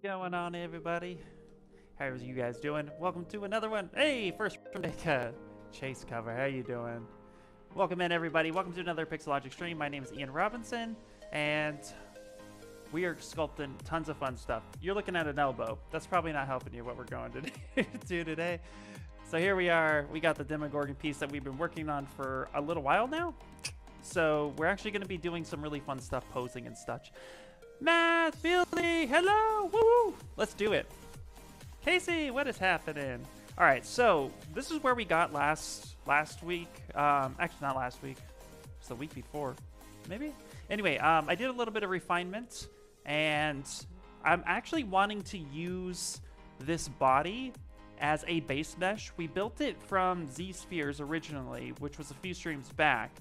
Going on, everybody? How's you guys doing? Welcome to another one. Hey, first from Chase cover. How you doing? Welcome in, everybody. Welcome to another Pixelogic stream. My name is Ian Robinson, and we are sculpting tons of fun stuff. You're looking at an elbow. That's probably not helping you what we're going to do today. So here we are. We got the Demogorgon piece that we've been working on for a little while now. So we're actually going to be doing some really fun stuff, posing and such. Matt, Billy, hello, woo! Let's do it. Casey, what is happening? All right, so this is where we got last week. Actually, not last week. It's the week before, maybe. Anyway, I did a little bit of refinement, and I'm actually wanting to use this body as a base mesh. We built it from Z-spheres originally, which was a few streams back.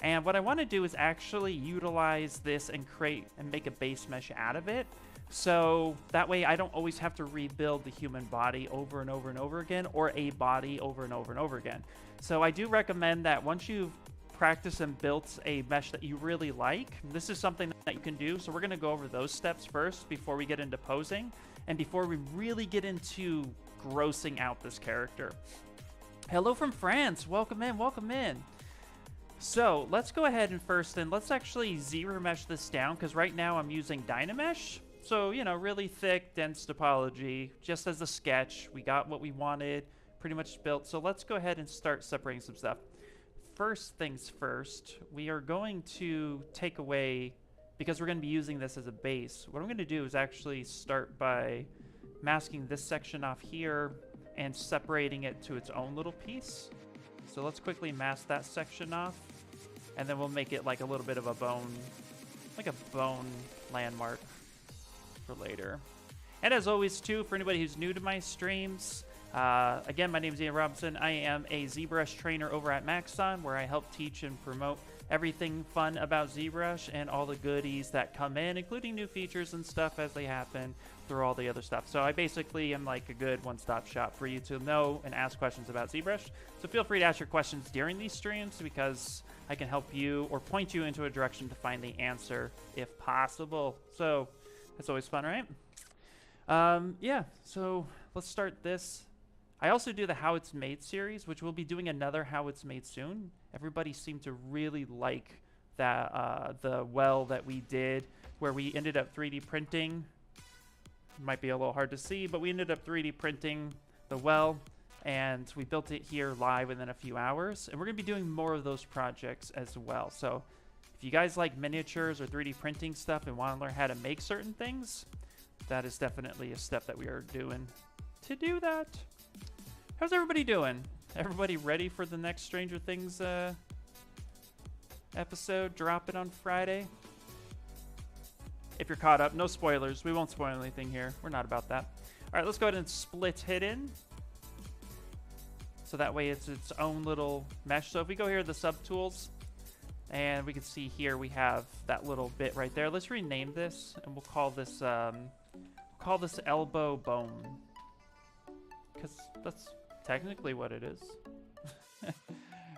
And what I want to do is actually utilize this and create and make a base mesh out of it. So that way I don't always have to rebuild the human body over and over and over again, or a body over and over and over again. So I do recommend that once you've practiced and built a mesh that you really like, this is something that you can do. So we're going to go over those steps first before we get into posing and before we really get into grossing out this character. Hello from France. Welcome in. Welcome in. So let's go ahead and let's actually ZRemesh this down, because right now I'm using Dynamesh. So, you know, really thick, dense topology, just as a sketch. We got what we wanted, pretty much built. So let's go ahead and start separating some stuff. First things first, we are going to take away, because we're going to be using this as a base, what I'm going to do is actually start by masking this section off here and separating it to its own little piece. So let's quickly mask that section off, and then we'll make it like a little bit of a bone, like a bone landmark for later. And as always, too, for anybody who's new to my streams, again, my name is Ian Robinson. I am a ZBrush trainer over at Maxon, where I help teach and promote everything fun about ZBrush and all the goodies that come in, including new features and stuff as they happen through all the other stuff. So I basically am like a good one-stop shop for you to know and ask questions about ZBrush. So feel free to ask your questions during these streams, because I can help you or point you into a direction to find the answer if possible. So that's always fun, right? Yeah, so let's start this. I also do the How It's Made series, which we'll be doing another How It's Made soon. Everybody seemed to really like that the well that we did, where we ended up 3D printing. Might be a little hard to see, but we ended up 3D printing the well, and we built it here live within a few hours. And we're going to be doing more of those projects as well. So if you guys like miniatures or 3D printing stuff and want to learn how to make certain things, that is definitely a step that we are doing to do that. How's everybody doing? Everybody ready for the next Stranger Things episode dropping on Friday? If you're caught up, no spoilers. We won't spoil anything here. We're not about that. All right, let's go ahead and split hidden. So that way it's its own little mesh. So if we go here to the subtools, and we can see here we have that little bit right there. Let's rename this, and we'll call this elbow bone, because that's technically what it is.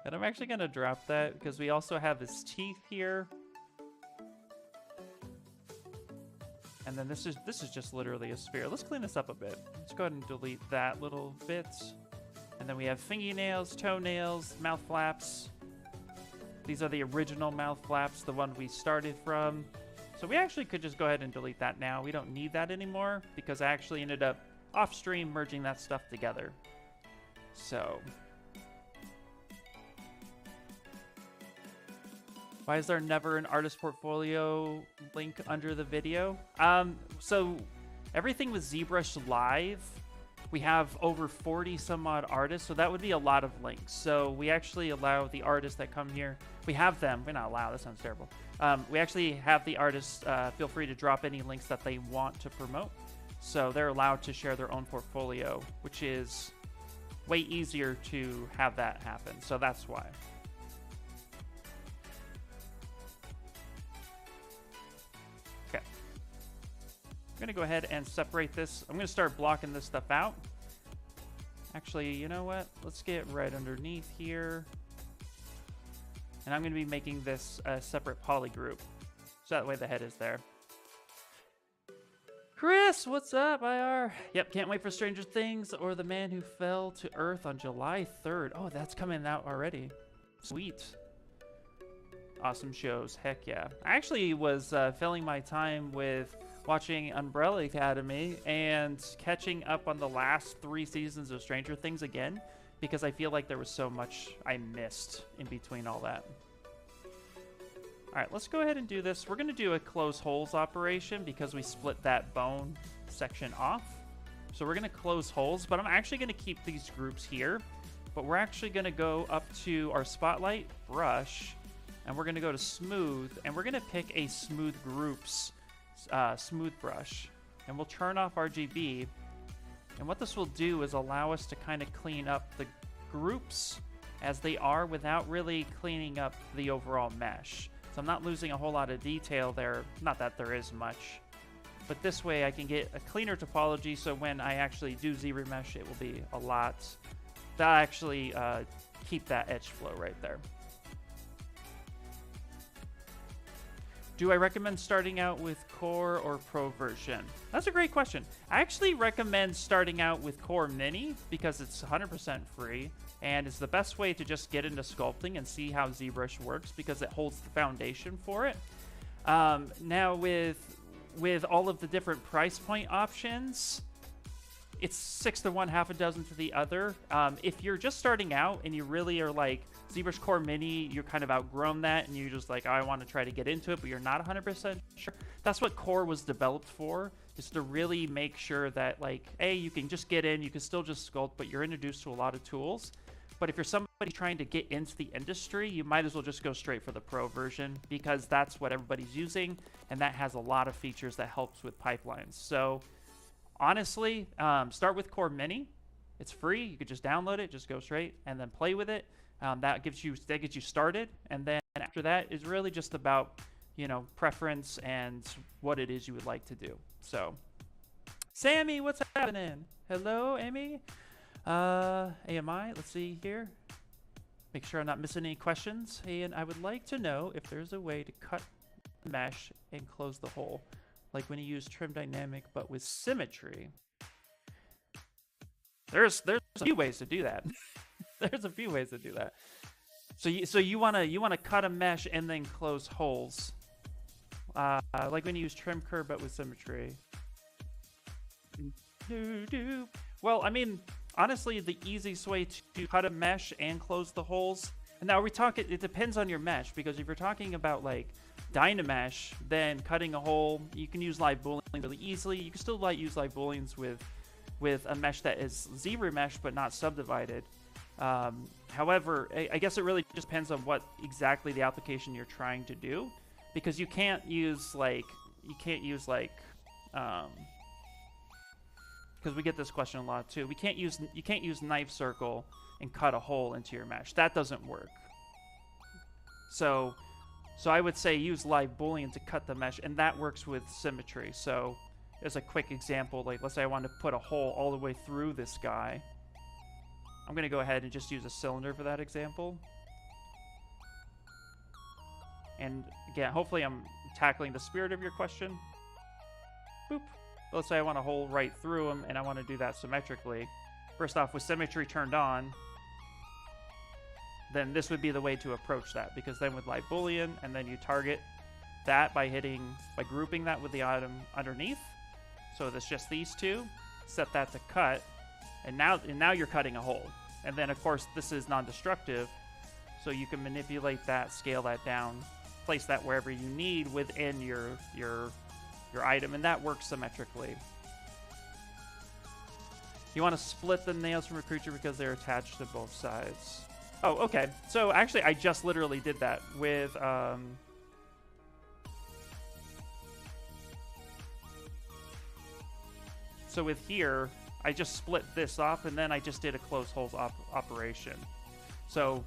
And I'm actually gonna drop that because we also have his teeth here. And then this is just literally a sphere. Let's clean this up a bit. Let's go ahead and delete that little bit. And then we have fingernails, toenails, mouth flaps. These are the original mouth flaps, the one we started from. So we actually could just go ahead and delete that now. We don't need that anymore, because I actually ended up off stream merging that stuff together. So why is there never an artist portfolio link under the video? So everything with ZBrush Live, we have over 40 some odd artists, so that would be a lot of links. So we actually allow the artists that come here, we have them, we're not allowed, that sounds terrible. We actually have the artists feel free to drop any links that they want to promote. So they're allowed to share their own portfolio, which is way easier to have that happen. So that's why. Okay. I'm going to go ahead and separate this. I'm going to start blocking this stuff out. Actually, you know what? Let's get right underneath here. And I'm going to be making this a separate polygroup. So that way the head is there. Chris, what's up, IR? Yep, can't wait for Stranger Things or The Man Who Fell to Earth on July 3rd. Oh, that's coming out already. Sweet. Awesome shows. Heck yeah. I actually was filling my time with watching Umbrella Academy and catching up on the last 3 seasons of Stranger Things again, because I feel like there was so much I missed in between all that. All right, let's go ahead and do this. We're going to do a close holes operation because we split that bone section off. So we're going to close holes, but I'm actually going to keep these groups here. But we're actually going to go up to our spotlight brush, and we're going to go to smooth, and we're going to pick a smooth groups smooth brush. And we'll turn off RGB. And what this will do is allow us to kind of clean up the groups as they are without really cleaning up the overall mesh. So I'm not losing a whole lot of detail there. Not that there is much. But this way I can get a cleaner topology, so when I actually do ZRemesher, it will be a lot. That'll actually keep that edge flow right there. Do I recommend starting out with Core or Pro version? That's a great question. I actually recommend starting out with Core Mini because it's 100% free, and it's the best way to just get into sculpting and see how ZBrush works because it holds the foundation for it. Now with all of the different price point options, it's 6 to 1, half a dozen to the other. If you're just starting out and you really are like, ZBrush Core Mini, you're kind of outgrown that, and you're just like, oh, I want to try to get into it, but you're not 100% sure. That's what Core was developed for, just to really make sure that, like, A, you can just get in, you can still just sculpt, but you're introduced to a lot of tools. But if you're somebody trying to get into the industry, you might as well just go straight for the Pro version because that's what everybody's using, and that has a lot of features that helps with pipelines. So honestly, start with Core Mini. It's free. You could just download it, just go straight, and then play with it. That gets you started, and then after that is really just about, you know, preference and what it is you would like to do. So, Sammy, what's happening? Hello, Amy. AMI, let's see here. Make sure I'm not missing any questions. And I would like to know if there's a way to cut the mesh and close the hole, like when you use trim dynamic, but with symmetry. There's a few ways to do that. There's a few ways to do that. So you wanna cut a mesh and then close holes, like when you use trim curve but with symmetry. Well, I mean, honestly, the easiest way to cut a mesh and close the holes. And now we talk. It depends on your mesh, because if you're talking about like Dynamesh, then cutting a hole, you can use live booleans really easily. You can still use live booleans with a mesh that is ZRemesher but not subdivided. However, I guess it really just depends on what exactly the application you're trying to do, because you can't use because we get this question a lot too. You can't use knife circle and cut a hole into your mesh. That doesn't work. So I would say use live boolean to cut the mesh, and that works with symmetry. So as a quick example, like let's say I want to put a hole all the way through this guy. I'm going to go ahead and just use a cylinder for that example. And again, hopefully I'm tackling the spirit of your question. Boop. Let's say I want a hole right through them, and I want to do that symmetrically. First off, with symmetry turned on, then this would be the way to approach that, because then with live boolean, and then you target that by grouping that with the item underneath. So it's just these two. Set that to cut. And now you're cutting a hole. And then, of course, this is non-destructive, so you can manipulate that, scale that down, place that wherever you need within your item, and that works symmetrically. You want to split the nails from a creature because they're attached to both sides. Oh, okay. So actually, I just literally did that with... So with here, I just split this off, and then I just did a close holes operation. So,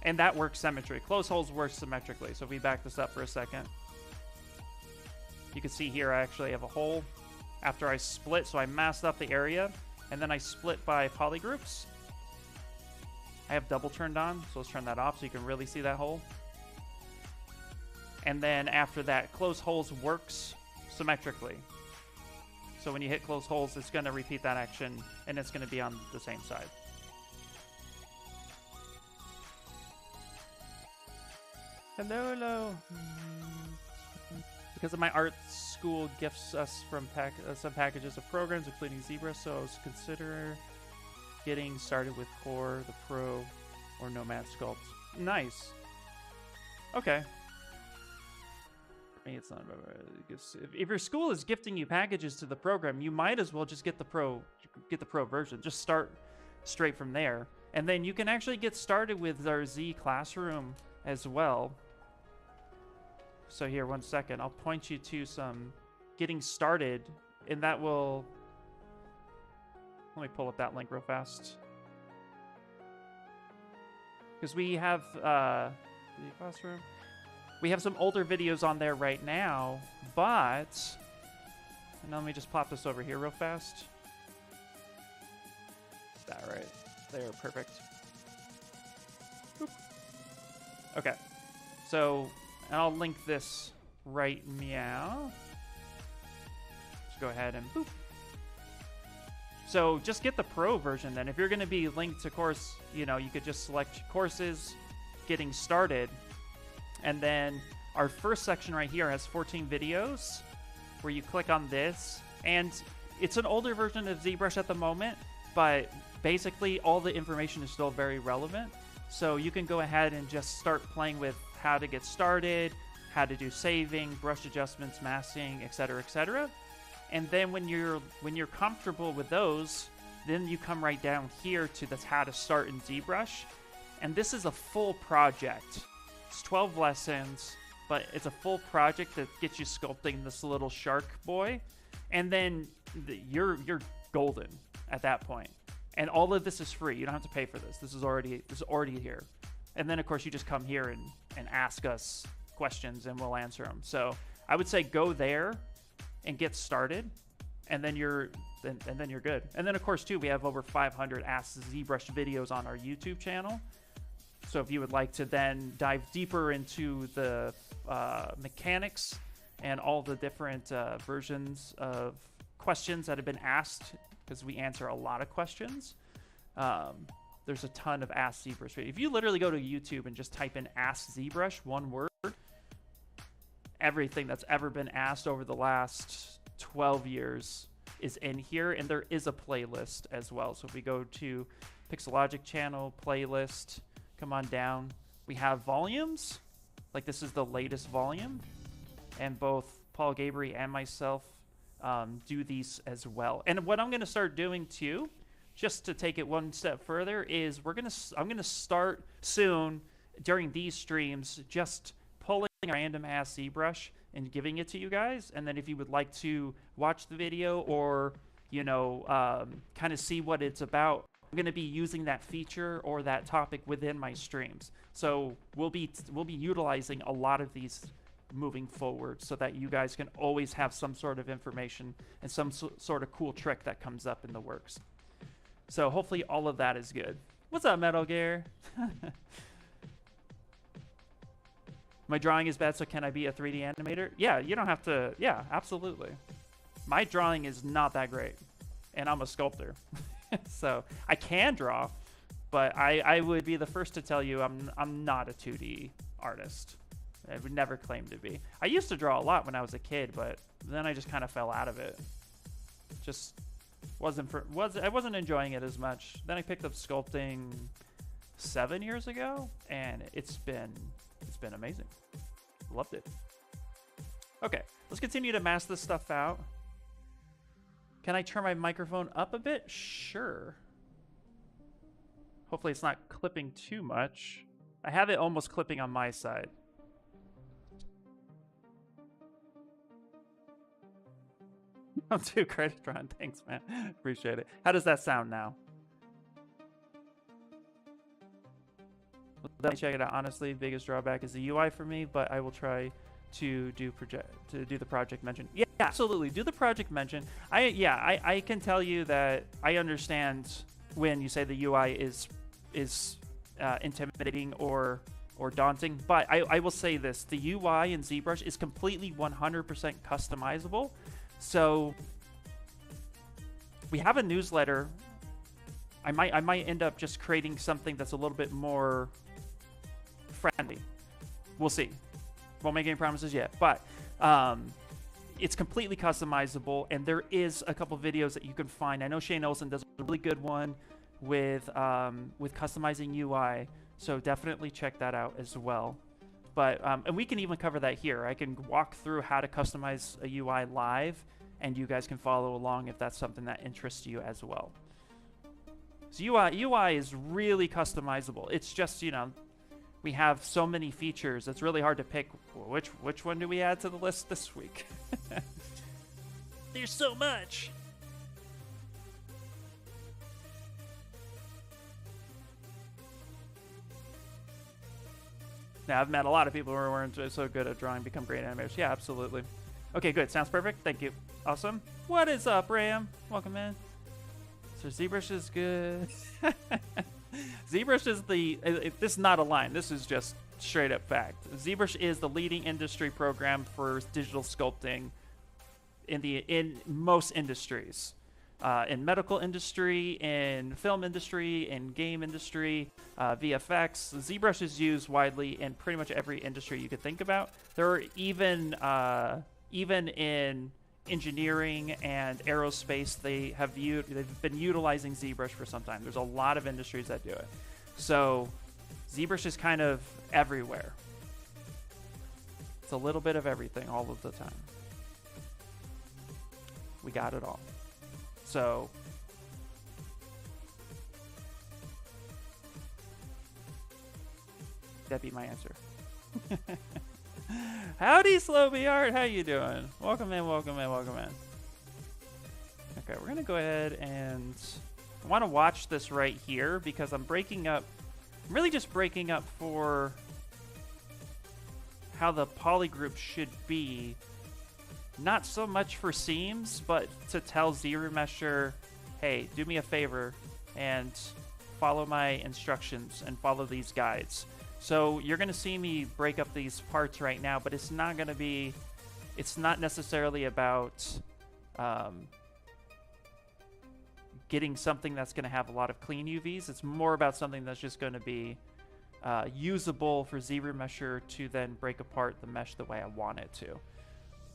and that works symmetry. Close holes work symmetrically. So if we back this up for a second, you can see here I actually have a hole after I split. So I masked up the area, and then I split by polygroups. I have double turned on, so let's turn that off so you can really see that hole. And then after that, close holes works symmetrically. So when you hit close holes, it's going to repeat that action, and it's going to be on the same side. Hello, hello. Because of my art school gifts us from some packages of programs, including ZBrush, so I was consider getting started with Core, the Pro, or Nomad Sculpts. Nice. Okay. It's not. If your school is gifting you packages to the program, you might as well just get the pro version. Just start straight from there, and then you can actually get started with our Z classroom as well. So here, 1 second, I'll point you to some getting started, and that will. Let me pull up that link real fast, because we have the classroom. We have some older videos on there right now, but and let me just pop this over here real fast. That right there, perfect. Boop. Okay, so and I'll link this right meow. Just go ahead and boop. So just get the pro version then. If you're going to be linked to course, you know, you could just select courses, getting started. And then our first section right here has 14 videos where you click on this. And it's an older version of ZBrush at the moment, but basically all the information is still very relevant. So you can go ahead and just start playing with how to get started, how to do saving, brush adjustments, masking, etc., etc. And then when you're comfortable with those, then you come right down here to this how to start in ZBrush. And this is a full project. It's 12 lessons, but it's a full project that gets you sculpting this little shark boy, and then you're golden at that point. And all of this is free. You don't have to pay for this. This is already here. And then of course you just come here and ask us questions, and we'll answer them. So I would say go there and get started, and then you're good. And then of course too, we have over 500 Ask ZBrush videos on our YouTube channel. So if you would like to then dive deeper into the mechanics and all the different versions of questions that have been asked, because we answer a lot of questions, there's a ton of Ask ZBrush. If you literally go to YouTube and just type in Ask ZBrush, one word, everything that's ever been asked over the last 12 years is in here, and there is a playlist as well. So if we go to Pixelogic channel, playlist, come on down, we have volumes, like this is the latest volume, and both Paul Gabry and myself do these as well. And what I'm going to start doing too, just to take it one step further, is I'm gonna start soon during these streams just pulling a random Ask ZBrush and giving it to you guys, and then if you would like to watch the video or kind of see what it's about, I'm going to be using that feature or that topic within my streams. So we'll be utilizing a lot of these moving forward, so that you guys can always have some sort of information and some sort of cool trick that comes up in the works. So hopefully all of that is good. What's up, Metal Gear? My drawing is bad, so can I be a 3D animator? Yeah, you don't have to. Yeah, absolutely. My drawing is not that great, and I'm a sculptor. So I can draw, but I would be the first to tell you I'm not a 2D artist. I would never claim to be. I used to draw a lot when I was a kid, but then I just kind of fell out of it. Just I wasn't enjoying it as much. Then I picked up sculpting 7 years ago, and it's been amazing. Loved it. Okay, let's continue to mask this stuff out. Can I turn my microphone up a bit? Sure. Hopefully it's not clipping too much. I have it almost clipping on my side. I'm too credit Ron. Thanks, man. Appreciate it. How does that sound now? Let me check it out. Honestly, biggest drawback is the UI for me, but I will try to do the project mention. Yeah, absolutely. Do the project mention. I can tell you that I understand when you say the UI is intimidating or daunting, but I will say this: the UI in ZBrush is completely 100% customizable. So we have a newsletter. I might end up just creating something that's a little bit more friendly. We'll see. Won't make any promises yet, but it's completely customizable, and there is a couple videos that you can find. I know Shane Olsen does a really good one with customizing UI, so definitely check that out as well. But and we can even cover that here. I can walk through how to customize a UI live, and you guys can follow along if that's something that interests you as well. So UI is really customizable. It's just, you know, we have so many features. It's really hard to pick which one do we add to the list this week. There's so much. Now, I've met a lot of people who weren't so good at drawing become great animators. Yeah, absolutely. Okay, good. Sounds perfect. Thank you. Awesome. What is up, Ram? Welcome in. So ZBrush is good. ZBrush is this is not a line. This is just straight up fact. ZBrush is the leading industry program for digital sculpting in most industries. In medical industry, in film industry, in game industry, VFX. ZBrush is used widely in pretty much every industry you could think about. There are even in engineering and aerospace, they've been utilizing ZBrush for some time. There's a lot of industries that do it. So ZBrush is kind of everywhere. It's a little bit of everything all of the time. We got it all. So that'd be my answer. Howdy, Slowby Art. How you doing? Welcome in, welcome in, welcome in. Okay, we're gonna go ahead and I want to watch this right here because I'm breaking up. I'm really just breaking up for how the polygroup should be. Not so much for seams, but to tell ZRemesher, hey, do me a favor and follow my instructions and follow these guides. So you're going to see me break up these parts right now, but it's not necessarily about getting something that's going to have a lot of clean UVs. It's more about something that's just going to be usable for ZRemesher to then break apart the mesh the way I want it to.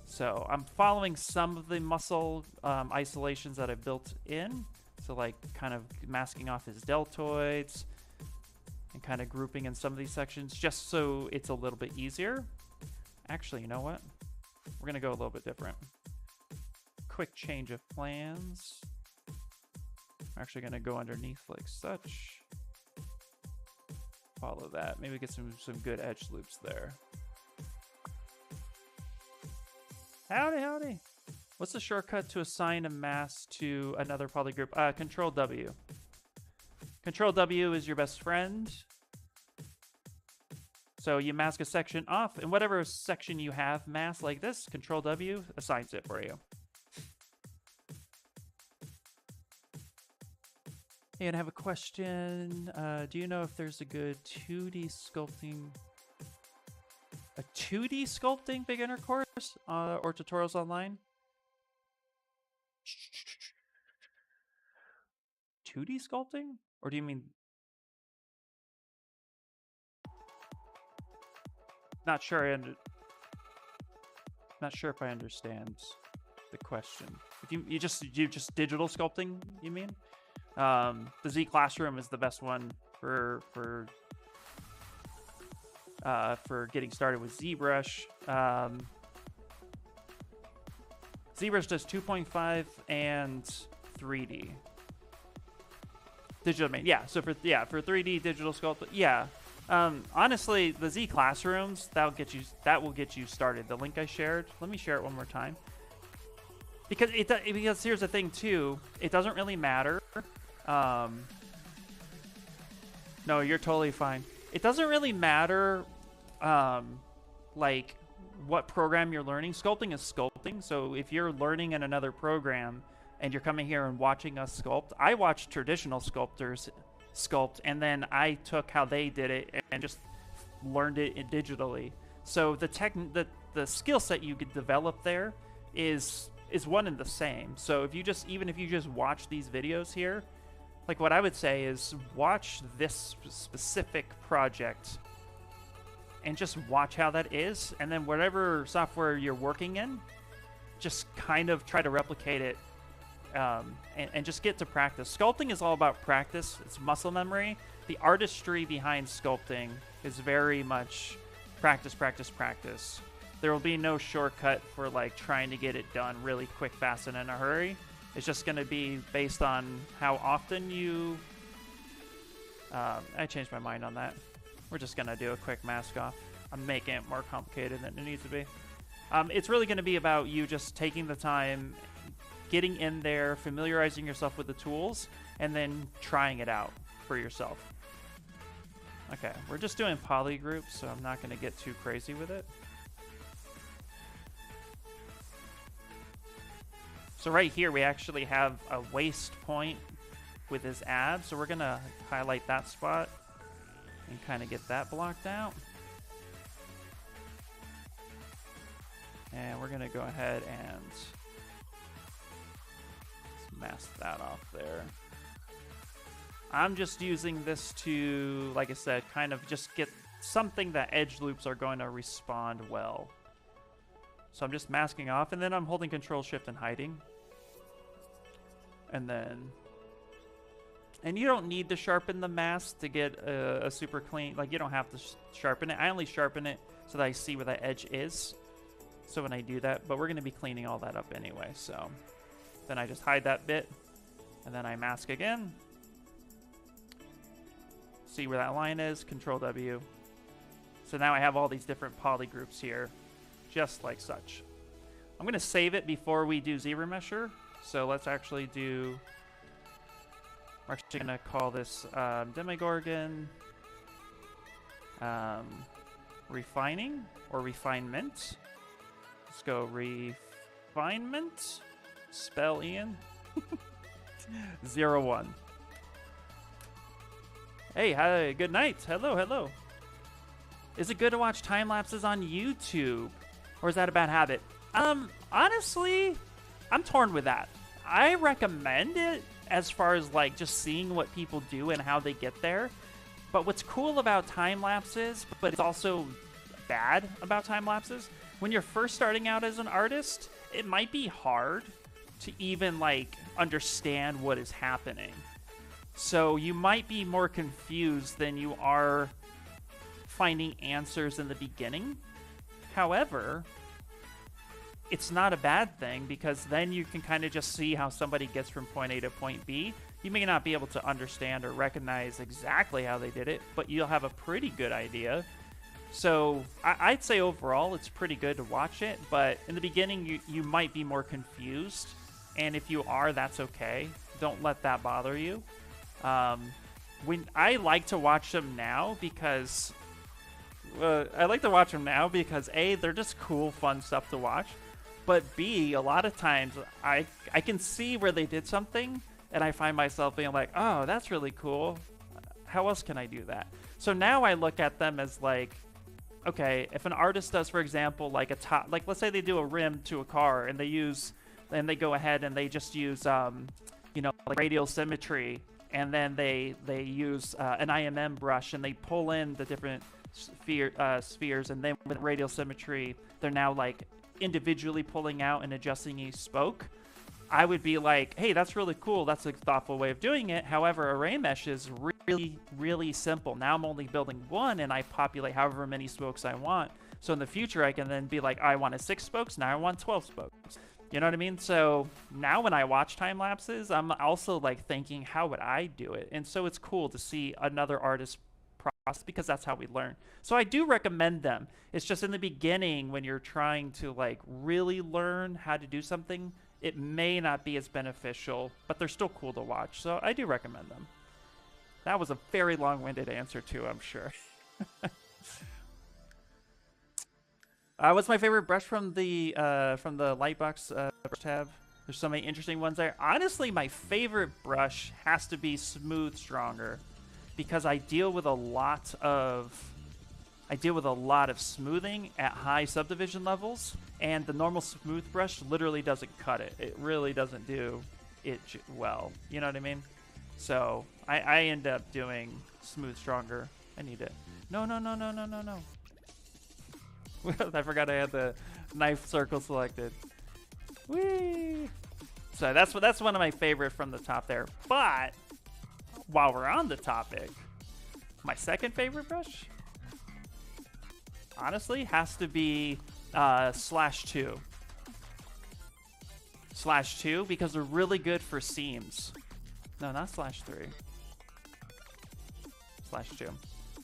So I'm following some of the muscle isolations that I built in. So like kind of masking off his deltoids and kind of grouping in some of these sections just so it's a little bit easier. Actually, you know what? We're gonna go a little bit different. Quick change of plans. I'm actually gonna go underneath like such. Follow that. Maybe get some good edge loops there. Howdy, howdy. What's the shortcut to assign a mask to another polygroup? Control W. Control W is your best friend. So you mask a section off, and whatever section you have masked like this, Control W assigns it for you. And I have a question. Do you know if there's a good 2D sculpting... A 2D sculpting beginner course or tutorials online? 2D sculpting? Or do you mean... Not sure not sure if I understand the question. If you just digital sculpting, you mean? The Z Classroom is the best one for getting started with ZBrush. ZBrush does 2.5 and 3D. Digital main, yeah. So for 3D digital sculpt, yeah. Honestly, the Z Classrooms that will get you started. The link I shared. Let me share it one more time. Because here's the thing too. It doesn't really matter. No, you're totally fine. It doesn't really matter, like what program you're learning. Sculpting is sculpting. So if you're learning in another program and you're coming here and watching us sculpt, I watched traditional sculptors sculpt, and then I took how they did it and just learned it digitally. So the skill set you could develop there is is one and the same. So if you just, even if you just watch these videos here, like what I would say is watch this specific project and just watch how that is, and then whatever software you're working in, just kind of try to replicate it, and just get to practice. Sculpting is all about practice. It's muscle memory. The artistry behind sculpting is very much practice, practice, practice. There will be no shortcut for like trying to get it done really quick, fast, and in a hurry. It's just going to be based on how often you... I changed my mind on that. We're just going to do a quick mask off. I'm making it more complicated than it needs to be. It's really going to be about you just taking the time, getting in there, familiarizing yourself with the tools, and then trying it out for yourself. Okay, we're just doing polygroups, so I'm not going to get too crazy with it. So right here, we actually have a waist point with his abs, so we're going to highlight that spot and kind of get that blocked out. And we're going to go ahead and mask that off there. I'm just using this to, like I said, kind of just get something that edge loops are going to respond well. So I'm just masking off, and then I'm holding Control Shift and hiding. And then... And you don't need to sharpen the mask to get a super clean... Like, you don't have to sharpen it. I only sharpen it so that I see where that edge is. So when I do that... But we're going to be cleaning all that up anyway, so... Then I just hide that bit. And then I mask again. See where that line is. Control W. So now I have all these different polygroups here. Just like such. I'm going to save it before we do ZRemesher. So let's actually do... We're actually going to call this Demogorgon refining or refinement. Let's go refinement. Spell Ian. 01. Hey, hi, good night. Hello, hello. Is it good to watch time lapses on YouTube? Or is that a bad habit? Honestly, I'm torn with that. I recommend it as far as like just seeing what people do and how they get there. But what's cool about time lapses, but it's also bad about time lapses, when you're first starting out as an artist, it might be hard to even like understand what is happening. So you might be more confused than you are finding answers in the beginning. However, it's not a bad thing, because then you can kind of just see how somebody gets from point A to point B. You may not be able to understand or recognize exactly how they did it, but you'll have a pretty good idea. So I'd say overall it's pretty good to watch it, but in the beginning you might be more confused, and if you are, that's okay. Don't let that bother you. When I like to watch them now because A, they're just cool, fun stuff to watch. But B, a lot of times I can see where they did something, and I find myself being like, oh, that's really cool. How else can I do that? So now I look at them as like, okay, if an artist does, for example, like a top, like let's say they do a rim to a car, and they go ahead and they just use, you know, like radial symmetry, and then they use an IMM brush, and they pull in the different spheres, and then with radial symmetry, they're now like individually pulling out and adjusting each spoke. I would be like, hey, that's really cool. That's a thoughtful way of doing it. However, array mesh is really, really simple. Now I'm only building one, and I populate however many spokes I want. So in the future, I can then be like, I wanted 6 spokes. Now I want 12 spokes. You know what I mean? So now when I watch time lapses, I'm also like thinking, how would I do it? And so it's cool to see another artist process, because that's how we learn. So I do recommend them. It's just in the beginning, when you're trying to like really learn how to do something, it may not be as beneficial, but they're still cool to watch. So I do recommend them. That was a very long-winded answer too, I'm sure. What's my favorite brush from the Lightbox brush tab? There's so many interesting ones there. Honestly, my favorite brush has to be Smooth Stronger, because I deal with a lot of I deal with a lot of smoothing at high subdivision levels, and the normal smooth brush literally doesn't cut it. It really doesn't do it well. You know what I mean? So I end up doing smooth stronger. I need it. No. I forgot I had the knife circle selected. Whee! So that's one of my favorite from the top there. But while we're on the topic, my second favorite brush, honestly, has to be /2. /2 because they're really good for seams. No, not /3. /2.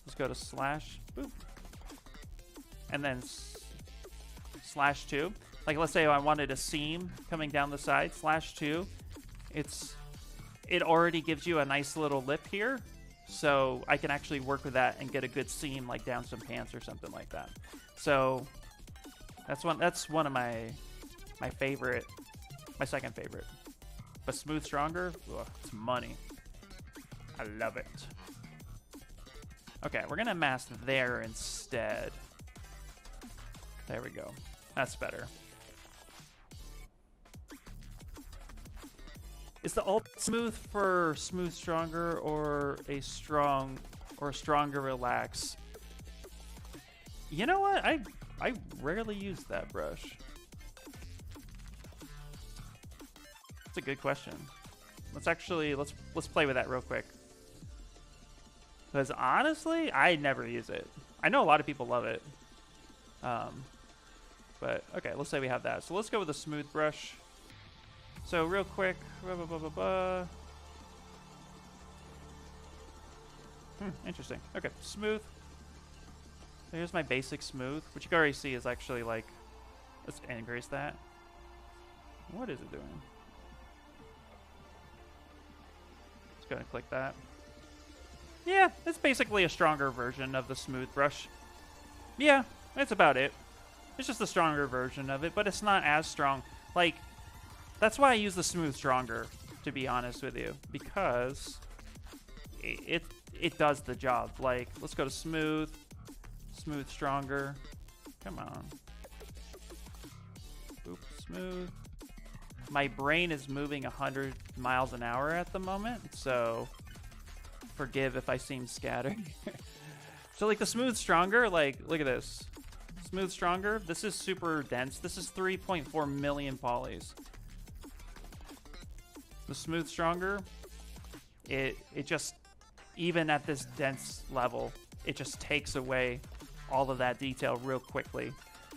Let's go to slash. Boop. And then /2. Like, let's say I wanted a seam coming down the side. /2. It already gives you a nice little lip here, so I can actually work with that and get a good seam, like down some pants or something like that. So that's one of my favorite, my second favorite. But smooth stronger, ugh, it's money. I love it. Okay, we're gonna mask there instead. There we go. That's better. Is the alt smooth for smooth stronger or a stronger relax? You know what? I rarely use that brush. That's a good question. Let's play with that real quick. Because honestly, I never use it. I know a lot of people love it. But okay, let's say we have that. So let's go with a smooth brush. So real quick, interesting. Okay, smooth. So here's my basic smooth, which you can already see is actually like, let's increase that. What is it doing? Let's go and click that. Yeah, it's basically a stronger version of the smooth brush. Yeah, that's about it. It's just a stronger version of it, but it's not as strong. Like, that's why I use the smooth stronger, to be honest with you, because it does the job. Like, let's go to smooth stronger. Come on. Oops, smooth. My brain is moving 100 miles an hour at the moment, so forgive if I seem scattered. So like the smooth stronger, like, look at this. Smooth stronger, this is super dense. This is 3.4 million polys. The smooth stronger, it just, even at this dense level, it just takes away all of that detail real quickly.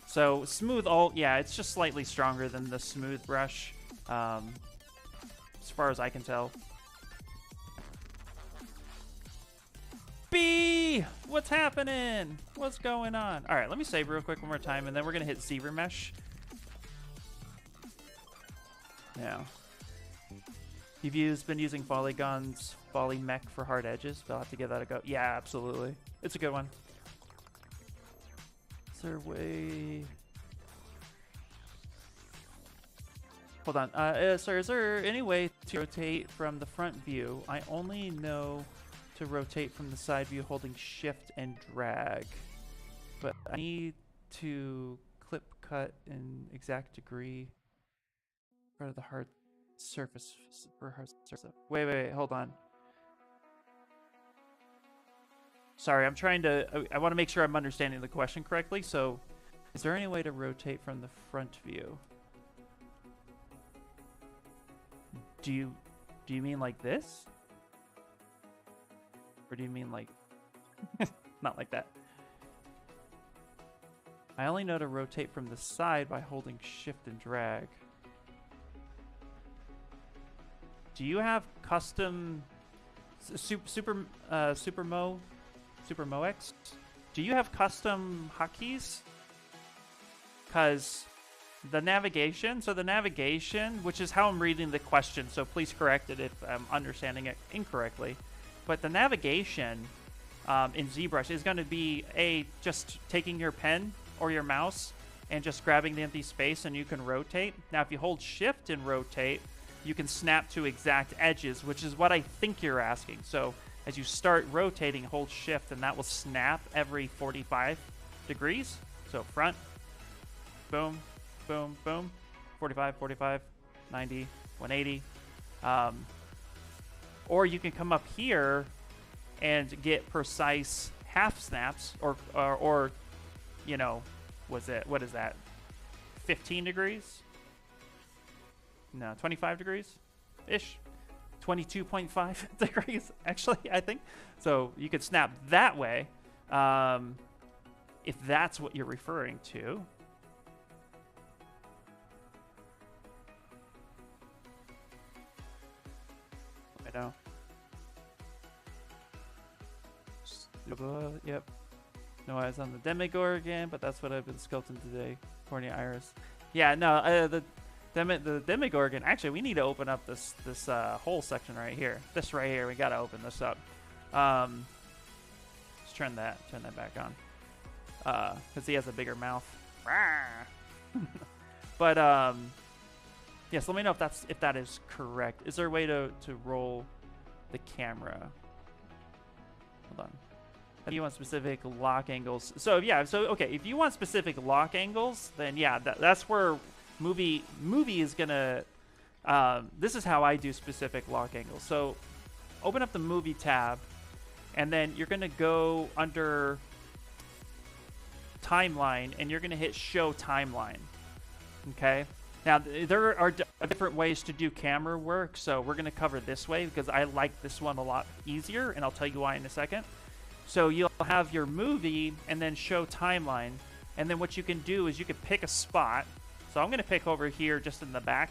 So smooth alt, yeah, it's just slightly stronger than the smooth brush, as far as I can tell. B! What's happening? What's going on? All right, let me save real quick one more time, and then we're gonna hit ZRemesher. Yeah. You've been using Polygon's Polymech for hard edges, but I'll have to give that a go. Yeah, absolutely. It's a good one. Is there a way... Hold on. Sir, is there any way to rotate from the front view? I only know to rotate from the side view holding shift and drag, but I need to clip cut in exact degree for the hard surface. Wait, hold on. Sorry, I'm trying to, I want to make sure I'm understanding the question correctly. So is there any way to rotate from the front view? Do you mean like this? Or do you mean like... Not like that. I only know to rotate from the side by holding shift and drag. Do you have custom... SuperMoX? Do you have custom hotkeys? Because the navigation... So the navigation, which is how I'm reading the question, so please correct it if I'm understanding it incorrectly. But the navigation in ZBrush is going to be just taking your pen or your mouse and just grabbing the empty space, and you can rotate. Now, if you hold shift and rotate, you can snap to exact edges, which is what I think you're asking. So as you start rotating, hold shift, and that will snap every 45 degrees. So front, boom, boom, boom, 45, 45, 90, 180. Or you can come up here and get precise half snaps, or you know, what is that? 15 degrees? No, 25 degrees ish. 22.5 degrees, actually, I think. So you could snap that way, if that's what you're referring to. Let me know. Yep. No eyes on the Demogorgon, but that's what I've been sculpting today. Cornea iris. Yeah, no, the Demogorgon. Actually, we need to open up this whole section right here. This right here, we gotta open this up. Let's turn that back on, because he has a bigger mouth. But yes, let me know if that is correct. Is there a way to roll the camera? Hold on. If you want specific lock angles, so yeah, okay, if you want specific lock angles, then yeah, that's where movie is gonna. This is how I do specific lock angles. So open up the movie tab, and then you're gonna go under timeline, and you're gonna hit show timeline. Okay. Now there are different ways to do camera work, so we're gonna cover this way because I like this one a lot easier, and I'll tell you why in a second. So you'll have your movie and then show timeline, and then what you can do is you can pick a spot. So I'm going to pick over here just in the back,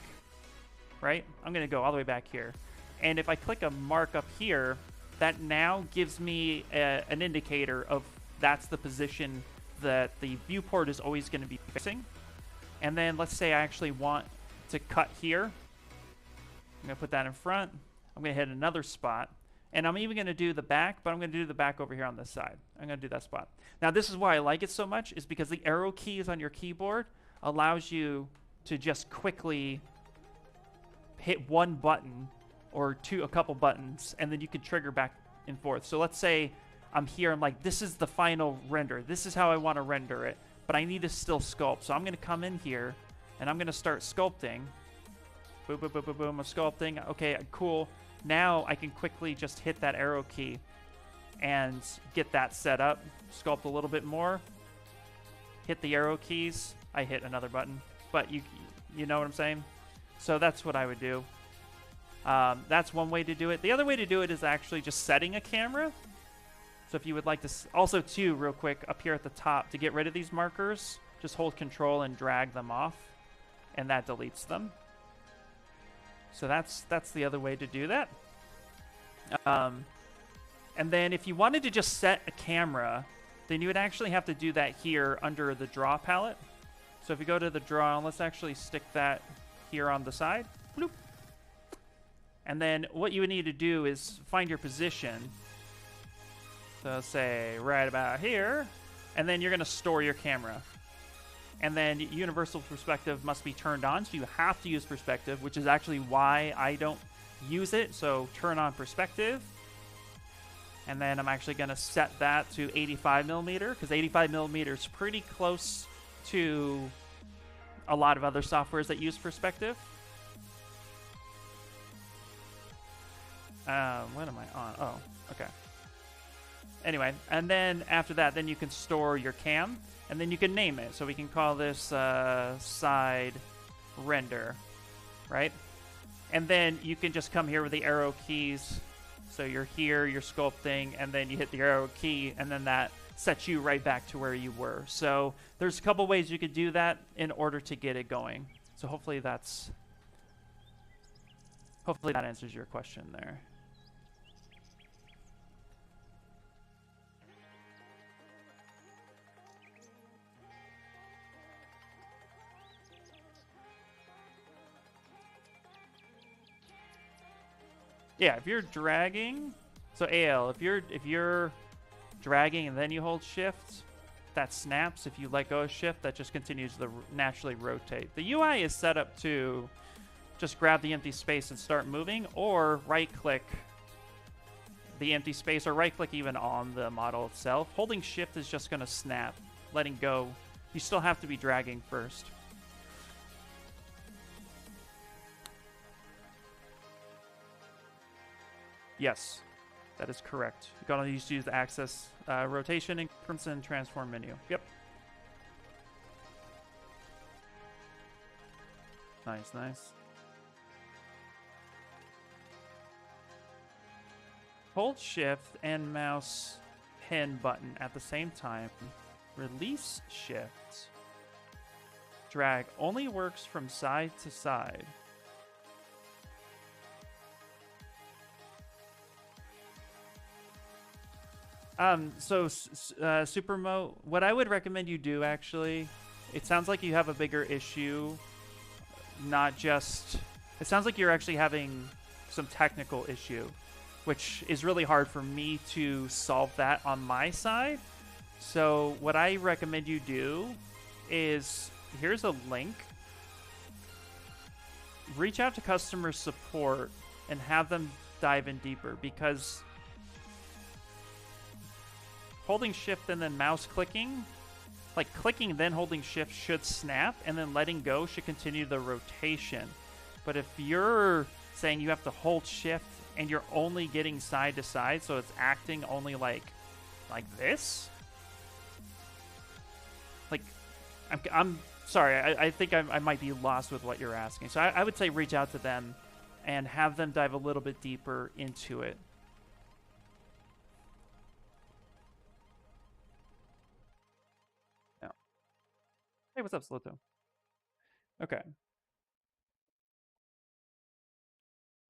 right? I'm going to go all the way back here. And if I click a mark up here, that now gives me an indicator of that's the position that the viewport is always going to be facing. And then let's say I actually want to cut here. I'm going to put that in front. I'm going to hit another spot. And I'm even going to do the back, but I'm going to do the back over here on this side. I'm going to do that spot. Now, this is why I like it so much, is because the arrow keys on your keyboard allows you to just quickly hit one button or a couple buttons, and then you can trigger back and forth. So let's say I'm here, I'm like, this is the final render. This is how I want to render it, but I need to still sculpt. So I'm going to come in here, and I'm going to start sculpting. Boom, boom, boom, boom, boom, I'm sculpting. Okay, cool. Now I can quickly just hit that arrow key and get that set up. Sculpt a little bit more. Hit the arrow keys. I hit another button, but you know what I'm saying? So that's what I would do. That's one way to do it. The other way to do it is actually just setting a camera. So if you would like to, also too, real quick, up here at the top, to get rid of these markers, just hold Control and drag them off, and that deletes them. So that's the other way to do that. And then if you wanted to just set a camera, then you would actually have to do that here under the draw palette. So if you go to the draw, let's actually stick that here on the side. Bloop. And then what you would need to do is find your position. So say right about here. And then you're going to store your camera. And then universal perspective must be turned on, so you have to use perspective, which is actually why I don't use it. So turn on perspective. And then I'm actually going to set that to 85 millimeter, because 85 millimeter is pretty close to a lot of other softwares that use perspective. What am I on? Oh, okay. Anyway, and then after that, then you can store your cam. And then you can name it. So we can call this side render, right? And then you can just come here with the arrow keys. So you're here, you're sculpting, and then you hit the arrow key, and then that sets you right back to where you were. So there's a couple ways you could do that in order to get it going. So hopefully that answers your question there. Yeah, if you're dragging, so AL, if you're dragging and then you hold shift, that snaps. If you let go of shift, that just continues to naturally rotate. The UI is set up to just grab the empty space and start moving, or right click the empty space, or right click even on the model itself. Holding shift is just going to snap. Letting go, you still have to be dragging first. Yes, that is correct. You're going to use the access rotation increments and transform menu. Yep. Nice, nice. Hold shift and mouse pen button at the same time. Release shift. Drag only works from side to side. Supermo, what I would recommend you do, actually, it sounds like you have a bigger issue, not just, it sounds like you're actually having some technical issue, which is really hard for me to solve that on my side. So what I recommend you do is, here's a link. Reach out to customer support and have them dive in deeper, because holding shift and then mouse clicking, like clicking then holding shift should snap, and then letting go should continue the rotation. But if you're saying you have to hold shift and you're only getting side to side, so it's acting only like this, like, I'm sorry, I think I might be lost with what you're asking. So I would say reach out to them and have them dive a little bit deeper into it. Hey, what's up, Sloto? Okay.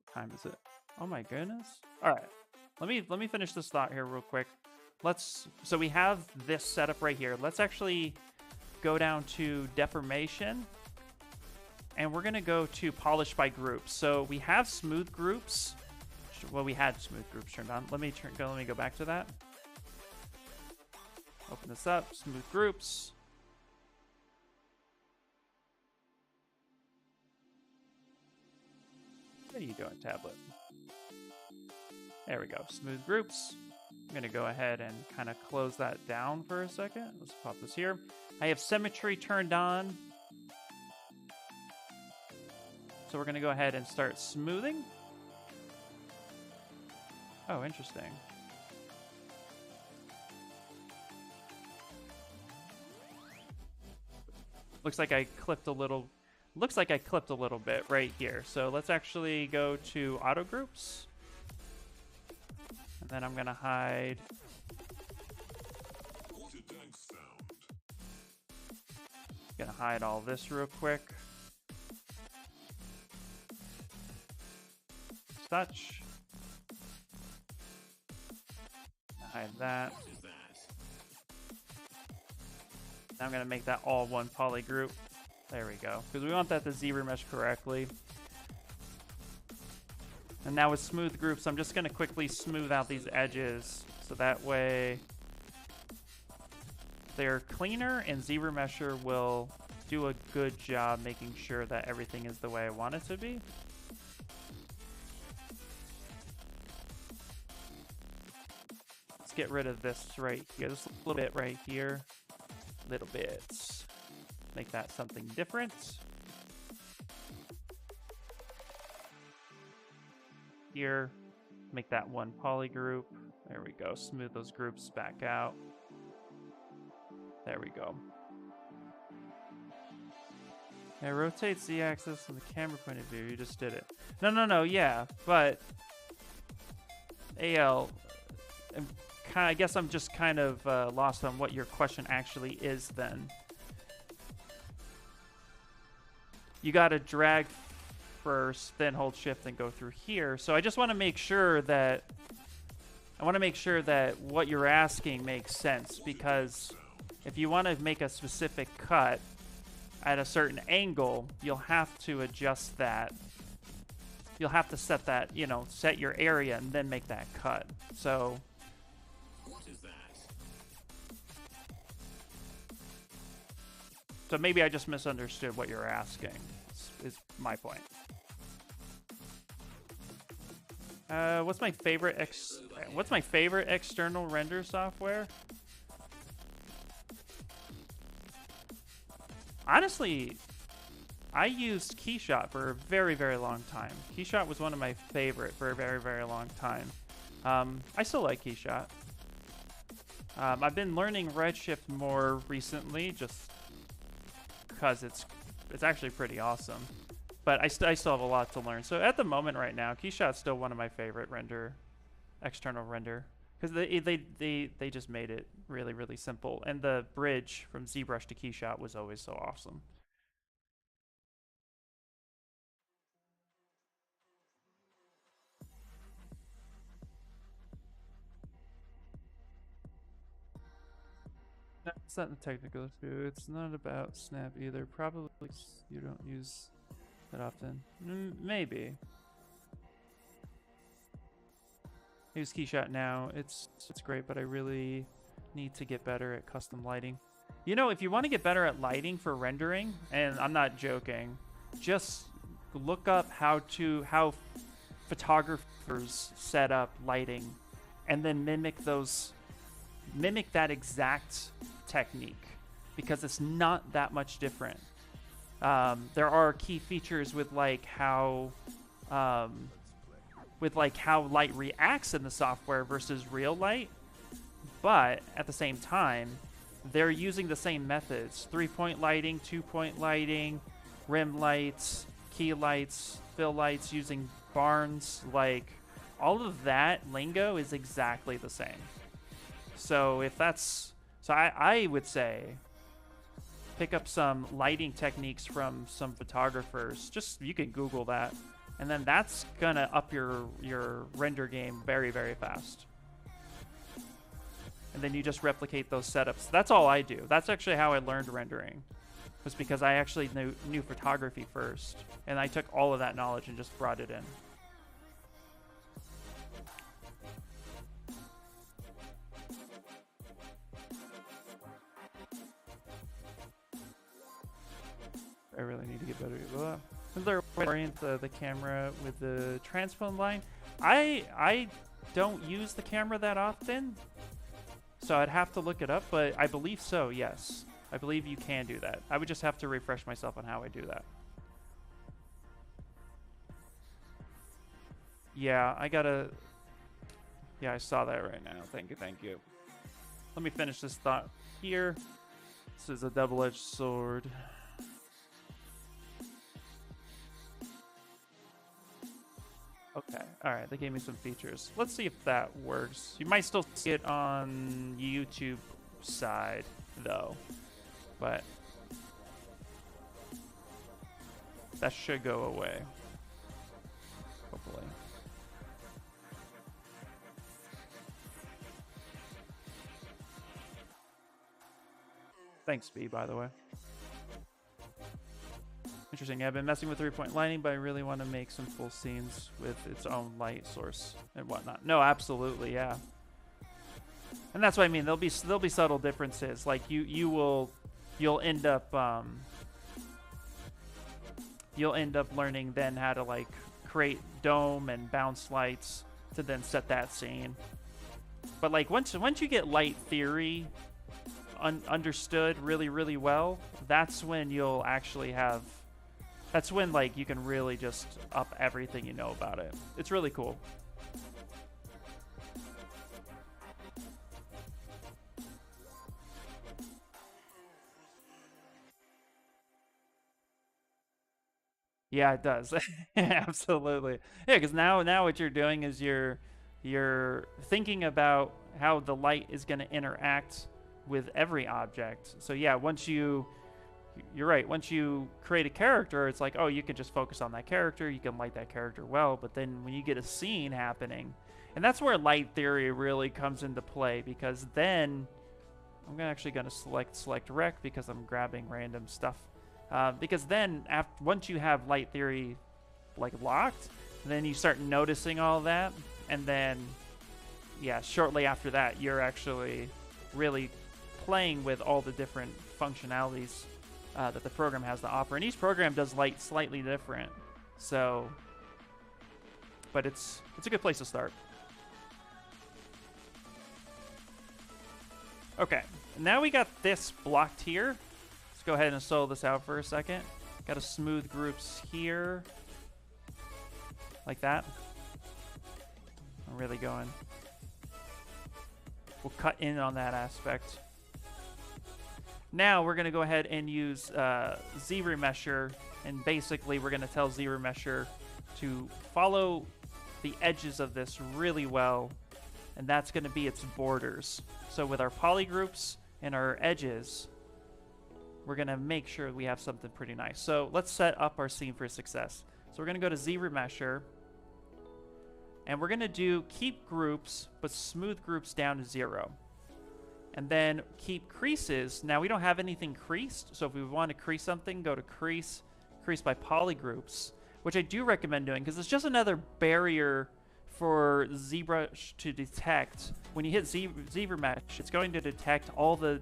What time is it? Oh my goodness. All right. Let me finish this thought here real quick. So we have this setup right here. Let's actually go down to deformation, and we're going to go to polish by groups. So we have smooth groups. Well, we had smooth groups turned on. Let me go back to that. Open this up, smooth groups. What are you doing, tablet? There we go, smooth groups. I'm gonna go ahead and kind of close that down for a second. Let's pop this here. I have symmetry turned on. So we're gonna go ahead and start smoothing. Oh, interesting. Looks like I clipped a little bit right here. So let's actually go to auto groups. And then I'm gonna hide. Gonna hide all this real quick. Touch. Hide that. Now I'm gonna make that all one poly group. There we go, because we want that to ZRemesh correctly. And now with smooth groups, I'm just gonna quickly smooth out these edges, so that way they're cleaner, and ZRemesher will do a good job making sure that everything is the way I want it to be. Let's get rid of this right here, just a little bit right here. Little bits. Make that something different. Here, make that one poly group. There we go. Smooth those groups back out. There we go. It rotates the axis from the camera point of view. You just did it. No, yeah, but AL, I guess I'm just kind of lost on what your question actually is then. You got to drag first, then hold shift and go through here. So I just want to make sure that what you're asking makes sense, because if you want to make a specific cut at a certain angle, you'll have to adjust that. You'll have to set that, you know, set your area and then make that cut. So maybe I just misunderstood what you're asking, is my point. What's my favorite external render software? Honestly, I used Keyshot for a very, very long time. Keyshot was one of my favorite for a very, very long time. I still like Keyshot. I've been learning Redshift more recently, just because it's actually pretty awesome. But I still have a lot to learn. So at the moment right now, Keyshot's still one of my favorite external render, because they just made it really, really simple. And the bridge from ZBrush to Keyshot was always so awesome. No, it's not the technical issue. It's not about Snap either. Probably you don't use that often. Maybe. I use Keyshot now. It's great, but I really need to get better at custom lighting. You know, if you want to get better at lighting for rendering, and I'm not joking, just look up how photographers set up lighting, and then mimic that exact technique, because it's not that much different. There are key features with how light reacts in the software versus real light, but at the same time, they're using the same methods: 3-point lighting, 2-point lighting, rim lights, key lights, fill lights, using barns. Like, all of that lingo is exactly the same. So I would say pick up some lighting techniques from some photographers. You can Google that, and then that's gonna up your render game very, very fast. And then you just replicate those setups. That's all I do. That's actually how I learned rendering, was because I actually knew photography first, and I took all of that knowledge and just brought it in. I really need to get better at that. Another orient the camera with the transpose line. I don't use the camera that often, so I'd have to look it up, but I believe so, yes. I believe you can do that. I would just have to refresh myself on how I do that. Yeah, I saw that right now. Thank you. Let me finish this thought here. This is a double-edged sword. Okay, alright, they gave me some features. Let's see if that works. You might still see it on YouTube side, though. But that should go away. Hopefully. Thanks, B, by the way. Interesting. I've been messing with 3-point lighting, but I really want to make some full scenes with its own light source and whatnot. No, absolutely, yeah. And that's what I mean. There'll be subtle differences. Like you'll end up learning then how to like create dome and bounce lights to then set that scene. But like once you get light theory understood really, really well, that's when you'll actually have. That's when, like, you can really just up everything you know about it. It's really cool. Yeah, it does. Absolutely. Yeah, because now what you're doing is you're thinking about how the light is going to interact with every object. So yeah, you're right. Once you create a character, it's like, oh, you can just focus on that character. You can light that character well. But then when you get a scene happening, and that's where light theory really comes into play, because then I'm actually going to select rec because I'm grabbing random stuff. Because then once you have light theory like locked, then you start noticing all that. And then, yeah, shortly after that, you're actually really playing with all the different functionalities that the program has to offer, and each program does light slightly different. So but it's a good place to start. Okay, now we got this blocked here. Let's go ahead and solo this out for a second. Got to smooth groups here, like that. I'm really going. We'll cut in on that aspect. Now we're going to go ahead and use ZRemesher, and basically we're going to tell ZRemesher to follow the edges of this really well, and that's going to be its borders. So with our polygroups and our edges, we're going to make sure we have something pretty nice. So let's set up our scene for success. So we're going to go to ZRemesher, and we're going to do keep groups, but smooth groups down to 0. And then keep creases. Now we don't have anything creased, so if we want to crease something, go to crease by polygroups, which I do recommend doing because it's just another barrier for ZBrush to detect. When you hit ZRemesh, it's going to detect all the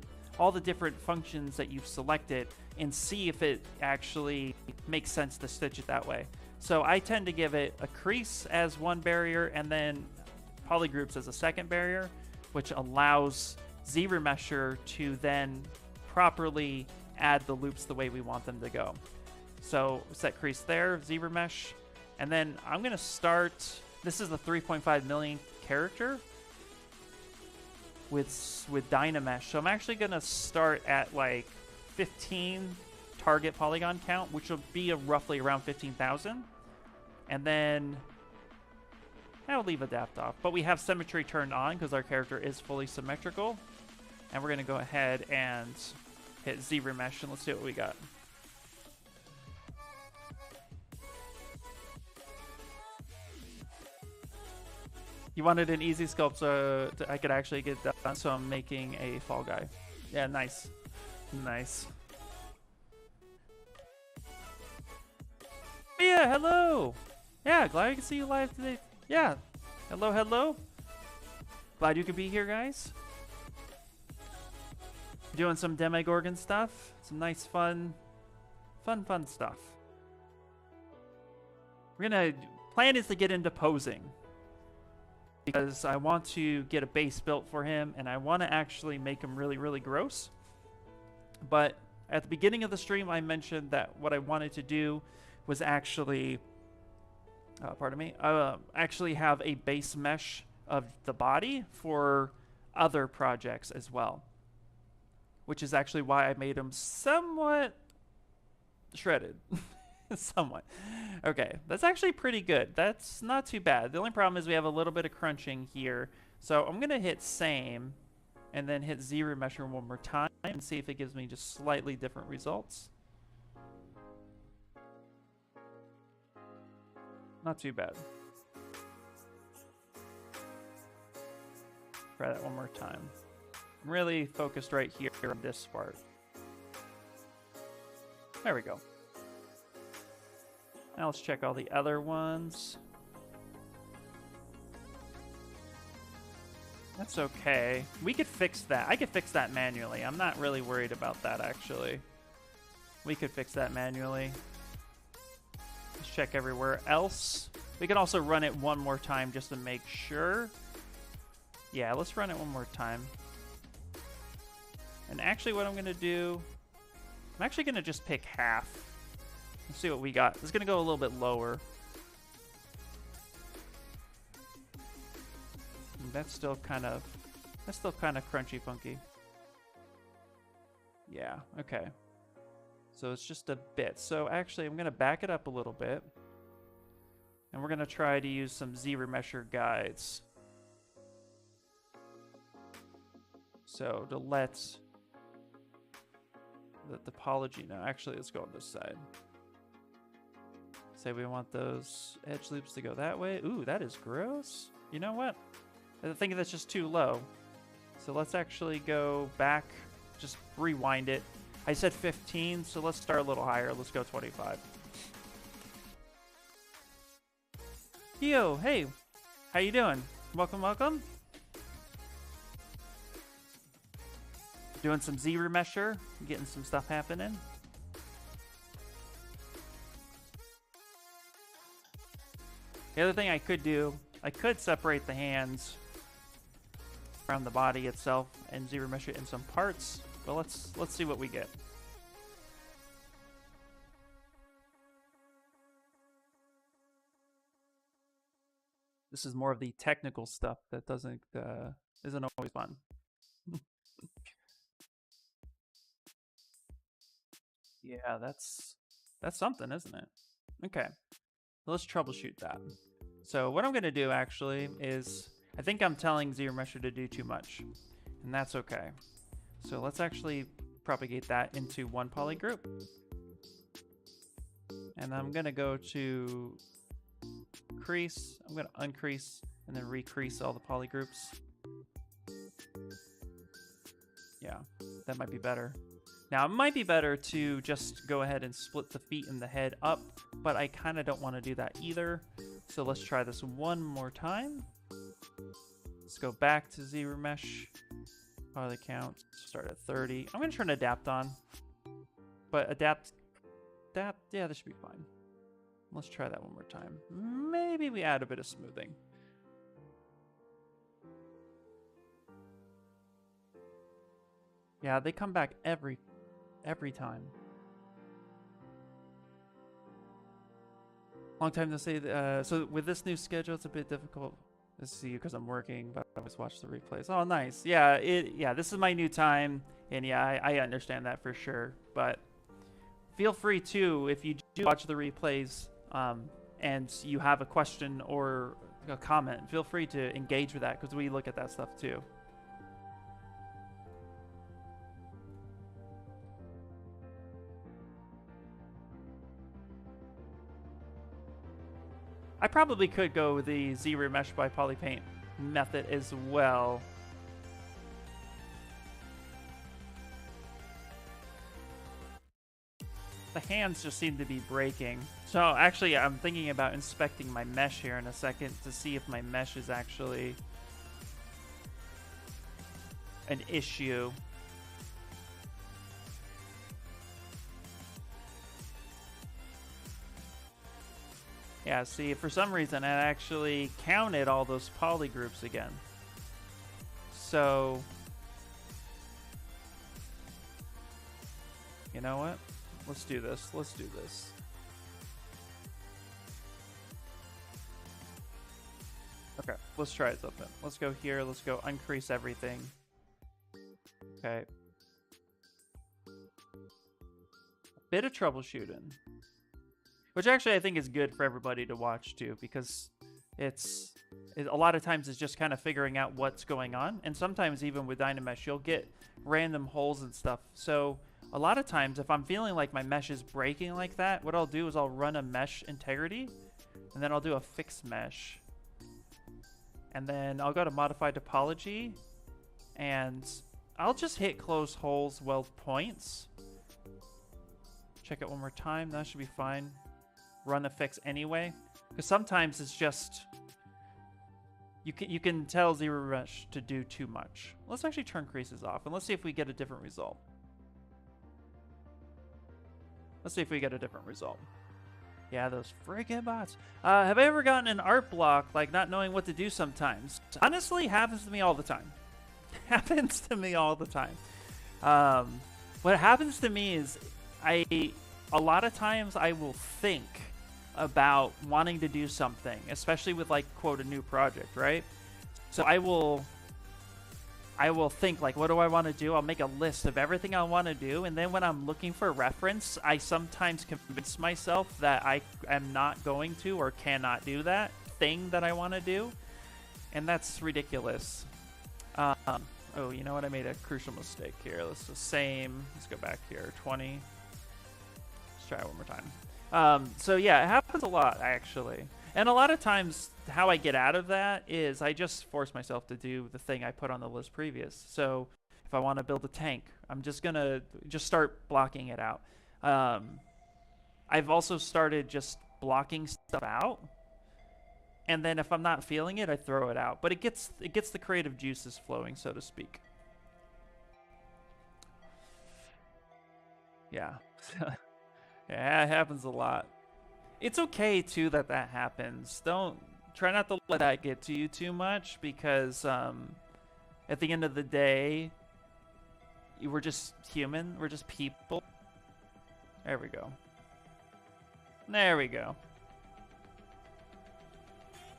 different functions that you've selected and see if it actually makes sense to stitch it that way. So I tend to give it a crease as one barrier and then polygroups as a second barrier, which allows ZRemesher to then properly add the loops the way we want them to go. So set crease there, ZRemesh, and then I'm going to start. This is the 3.5 million character with Dynamesh. So I'm actually going to start at like 15 target polygon count, which will be roughly around 15,000. And then I'll leave adapt off. But we have symmetry turned on because our character is fully symmetrical. And we're going to go ahead and hit ZRemesh, and let's see what we got. You wanted an easy sculpt so I could actually get that done, so I'm making a fall guy. Yeah, nice. Nice. Yeah, hello! Yeah, glad I can see you live today. Yeah, hello, hello. Glad you could be here, guys. Doing some Demogorgon stuff. Some nice, fun stuff. We're gonna... Plan is to get into posing, because I want to get a base built for him, and I want to actually make him really, really gross. But at the beginning of the stream, I mentioned that what I wanted to do was actually, actually have a base mesh of the body for other projects as well. Which is actually why I made him somewhat shredded. Somewhat. Okay, that's actually pretty good. That's not too bad. The only problem is we have a little bit of crunching here. So I'm going to hit same and then hit ZRemesher one more time and see if it gives me just slightly different results. Not too bad. Try that one more time. I'm really focused right here on this part. There we go. Now let's check all the other ones. That's okay. We could fix that. I could fix that manually. I'm not really worried about that, actually. We could fix that manually. Let's check everywhere else. We can also run it one more time just to make sure. Yeah, let's run it one more time. And actually what I'm going to do, I'm actually going to just pick half. Let's see what we got. It's going to go a little bit lower. And that's still kind of crunchy funky. Yeah, okay. So it's just a bit. So actually I'm going to back it up a little bit. And we're going to try to use some ZRemesher guides. So to let the topology now. Actually, let's go on this side. Say we want those edge loops to go that way. Ooh, that is gross. You know what? I think that's just too low. So let's actually go back, just rewind it. I said 15, so let's start a little higher. Let's go 25. Yo, hey, how you doing? Welcome, welcome. Doing some ZRemesher, getting some stuff happening. The other thing I could do, I could separate the hands from the body itself and ZRemesher it in some parts, but let's see what we get. This is more of the technical stuff that isn't always fun. Yeah, that's something, isn't it? Okay, let's troubleshoot that. So what I'm going to do actually is, I think I'm telling ZRemesher to do too much, and that's okay. So let's actually propagate that into one poly group. And I'm going to go to crease, I'm going to uncrease, and then recrease all the poly groups. Yeah, that might be better. Now, it might be better to just go ahead and split the feet and the head up, but I kind of don't want to do that either. So let's try this one more time. Let's go back to ZRemesh. Poly count, start at 30. I'm going to turn adapt on, but adapt, yeah, this should be fine. Let's try that one more time. Maybe we add a bit of smoothing. Yeah, they come back every time. Long time to say. So with this new schedule, it's a bit difficult to see you because I'm working, but I always watch the replays. Oh, nice. Yeah, this is my new time, and yeah, I understand that for sure. But feel free to, if you do watch the replays, and you have a question or a comment, feel free to engage with that because we look at that stuff too. I probably could go with the ZRemesh by Polypaint method as well. The hands just seem to be breaking. So actually, I'm thinking about inspecting my mesh here in a second to see if my mesh is actually an issue. Yeah, see, for some reason, it actually counted all those poly groups again. So, you know what? Let's do this. Let's do this. Okay, let's try something. Let's go here. Let's go uncrease everything. Okay. A bit of troubleshooting. Which actually I think is good for everybody to watch too, because a lot of times it's just kind of figuring out what's going on. And sometimes even with Dynamesh, you'll get random holes and stuff. So a lot of times if I'm feeling like my mesh is breaking like that, what I'll do is I'll run a mesh integrity, and then I'll do a fix mesh. And then I'll go to modify topology, and I'll just hit close holes, weld points. Check it one more time. That should be fine. Run a fix anyway, because sometimes it's just you can tell ZRemesh to do too much. Let's actually turn creases off, and let's see if we get a different result. Let's see if we get a different result. Yeah, those friggin' bots. Have I ever gotten an art block, like not knowing what to do sometimes? Honestly, happens to me all the time. Happens to me all the time. What happens to me is a lot of times I will think about wanting to do something, especially with like quote a new project, right? So I will think like, what do I want to do? I'll make a list of everything I want to do, and then when I'm looking for reference, I sometimes convince myself that I am not going to or cannot do that thing that I want to do, and that's ridiculous. Oh, you know what? I made a crucial mistake here. Let's do the same. Let's go back here. 20. Let's try it one more time. So yeah, it happens a lot actually. And a lot of times how I get out of that is I just force myself to do the thing I put on the list previous. So if I want to build a tank, I'm just going to start blocking it out. I've also started just blocking stuff out. And then if I'm not feeling it, I throw it out. But it gets the creative juices flowing, so to speak. Yeah. Yeah, it happens a lot. it's okay too that that happens. Don't try not to let that get to you too much, because at the end of the day, we're just human. We're just people. There we go. There we go.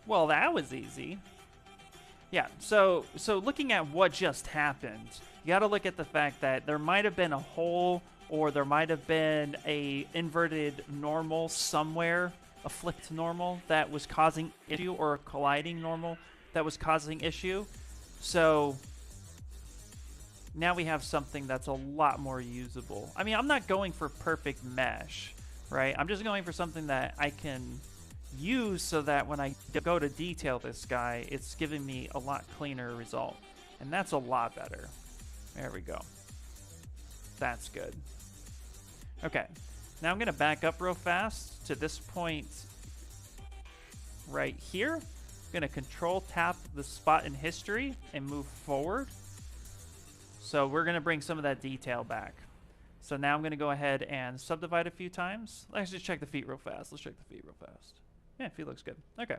Well, that was easy. Yeah, so looking at what just happened, you got to look at the fact that there might have been a hole, or there might have been a inverted normal somewhere, a flipped normal that was causing issue, or a colliding normal that was causing issue. So now we have something that's a lot more usable. I mean, I'm not going for perfect mesh, right? I'm just going for something that I can use so that when I go to detail this guy, it's giving me a lot cleaner result. And that's a lot better. There we go. That's good. Okay, now I'm gonna back up real fast to this point right here. I'm gonna control tap the spot in history and move forward. So we're gonna bring some of that detail back. So now I'm gonna go ahead and subdivide a few times. Let's just check the feet real fast. Let's check the feet real fast. Yeah, feet looks good. Okay,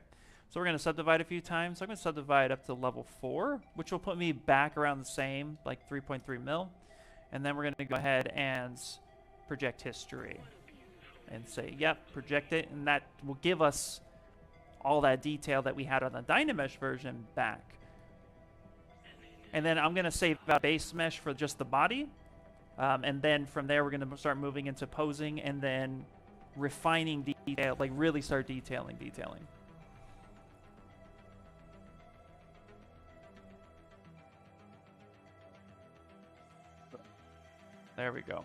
so we're gonna subdivide a few times. So I'm gonna subdivide up to level 4, which will put me back around the same, like 3.3 mil. And then we're gonna go ahead and project history and say, yep, project it, and that will give us all that detail that we had on the Dynamesh version back. And then I'm gonna save out base mesh for just the body. And then from there, we're gonna start moving into posing and then refining detail, like really start detailing. There we go.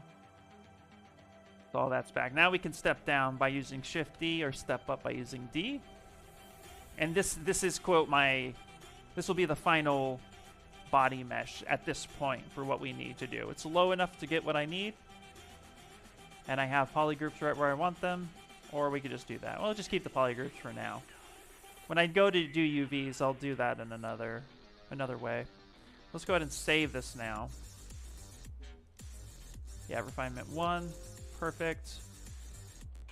So all that's back. Now we can step down by using Shift D, or step up by using D. And this is quote this will be the final body mesh at this point for what we need to do. It's low enough to get what I need. And I have polygroups right where I want them, or we could just do that. Well, just keep the polygroups for now. When I go to do UVs, I'll do that in another way. Let's go ahead and save this now. Yeah, refinement 1, perfect.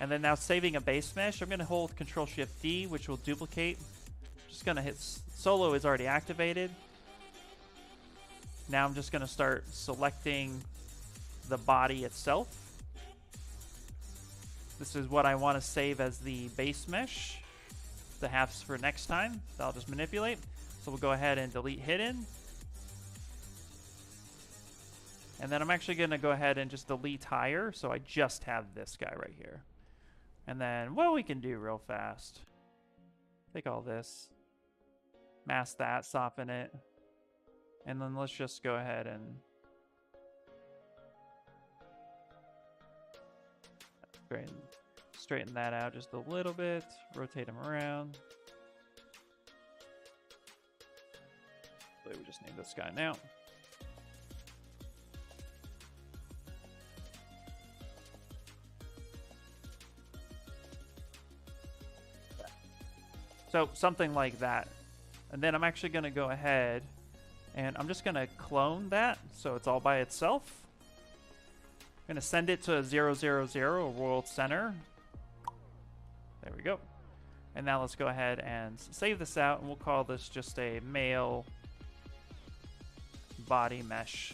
And then now saving a base mesh, I'm gonna hold Control-Shift-D, which will duplicate. Just gonna hit, solo is already activated. Now I'm just gonna start selecting the body itself. This is what I want to save as the base mesh. The halves for next time. So I'll just manipulate. So we'll go ahead and delete hidden. And then I'm actually going to go ahead and just delete higher. So I just have this guy right here. And then what we can do real fast. Take all this. Mask that. Soften it. And then let's just go ahead and straighten that out just a little bit. Rotate them around. So we just need this guy now. So something like that. And then I'm actually going to go ahead and I'm just going to clone that so it's all by itself. I'm going to send it to 0, 0, 0, world center. There we go. And now let's go ahead and save this out, and we'll call this just a male body mesh.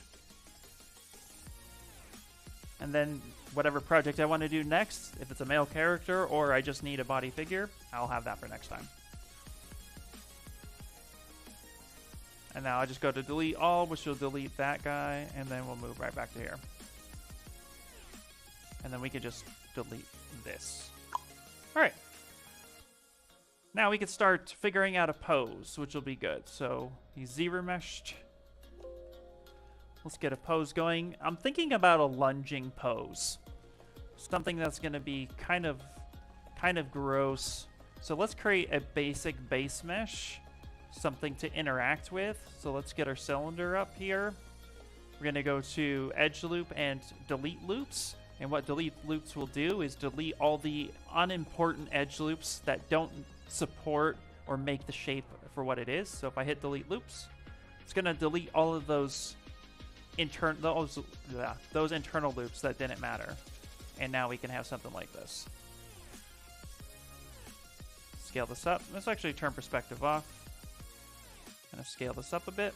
And then whatever project I want to do next, if it's a male character or I just need a body figure, I'll have that for next time. And now I just go to delete all, which will delete that guy, and then we'll move right back to here. And then we can just delete this. All right. Now we can start figuring out a pose, which will be good. So he's ZRemeshed. Let's get a pose going. I'm thinking about a lunging pose. Something that's going to be kind of gross. So let's create a basic base mesh. Something to interact with. So let's get our cylinder up here. We're going to go to edge loop and delete loops. And what delete loops will do is delete all the unimportant edge loops that don't support or make the shape for what it is. So if I hit delete loops, it's going to delete all of those internal loops that didn't matter. And now we can have something like this. scale this up. Let's actually turn perspective off. I'm gonna scale this up a bit.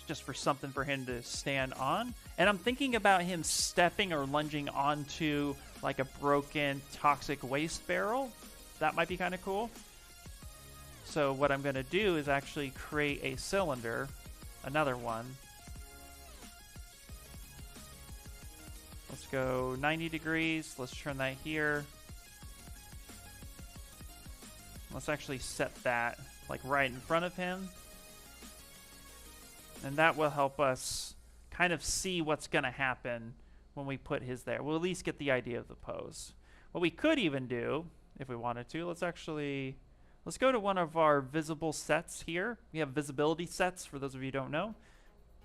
Just for something for him to stand on. And I'm thinking about him stepping or lunging onto like a broken toxic waste barrel. That might be kind of cool. So what I'm going to do is actually create a cylinder, another one. Let's go 90 degrees. Let's turn that here. Let's actually set that like right in front of him. And that will help us kind of see what's going to happen when we put his there. We'll at least get the idea of the pose. What we could even do, if we wanted to, let's go to one of our visible sets here. We have visibility sets, for those of you who don't know.